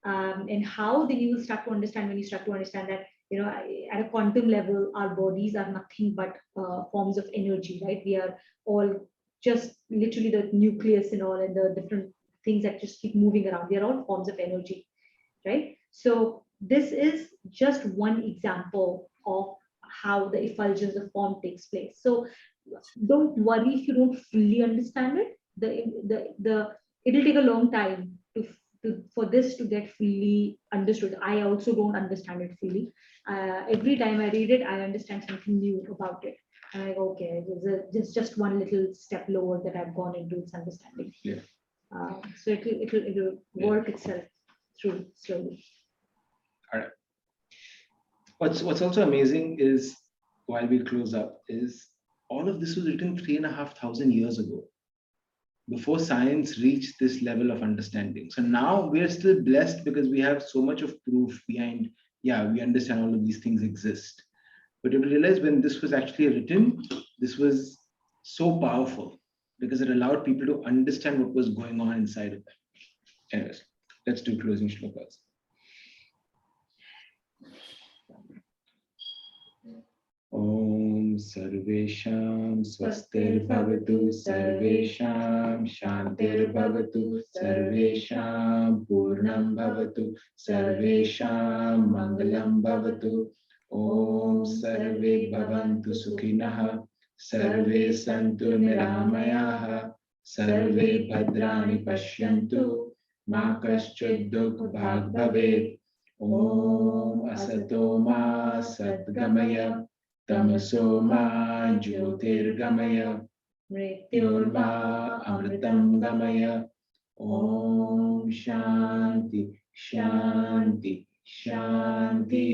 And how then you will start to understand when you start to understand that, you know, at a quantum level, our bodies are nothing but forms of energy, right? We are all just literally the nucleus and all, and the different things that just keep moving around. We are all forms of energy, right? So this is just one example of how the effulgence of form takes place. So don't worry if you don't fully understand it. The it'll take a long time for this to get fully understood. I also don't understand it fully. Every time I read it, I understand something new about it. And I go, okay, there's just one little step lower that I've gone into its understanding. Yeah. So it'll work itself through slowly. All right. What's also amazing is, while we close up, is all of this was written 3,500 years ago, before science reached this level of understanding. So now we're still blessed because we have so much of proof behind, yeah, we understand all of these things exist. But you realize when this was actually written, this was so powerful because it allowed people to understand what was going on inside of them. Anyways, let's do closing shlokas. Om Sarvesham Swastir Sarvesham Shantir Sarvesham Purnam Sarvesham Mangalam Om Sarve Bhavantu Sukhinah Sarve Santu Niramayaha Sarve Bhadrani Pashyantu Ma Kaschid Dukh Bhag Bhavet Om Asato Ma Sadgamaya Tamaso Ma Jyotirgamaya Mrityorma Amritam Gamaya Om Shanti Shanti Shanti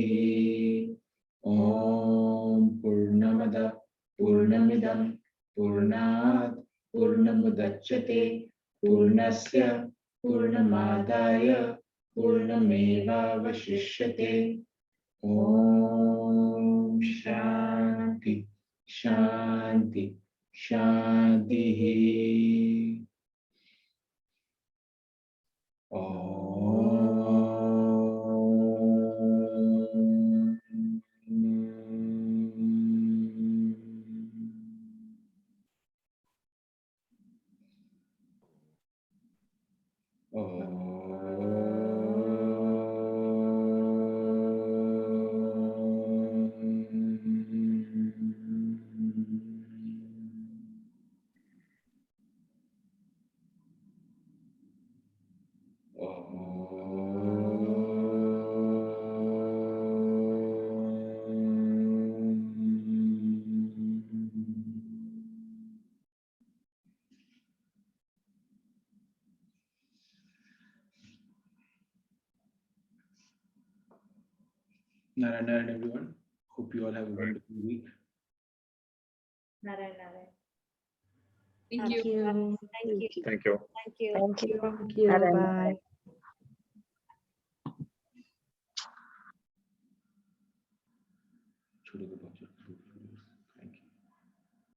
Om Purnamada Purnamidam Purnat Purnamudachyate Purnasya Purnamadaya Purnameva Vashishyate Om Shanti Shanti Shanti Narayan, everyone. Hope you all have a wonderful week. Narayan, Narayan. Thank you. Thank you. Thank you. Thank you. Thank you. Thank you. Thank you. Narayan. Bye.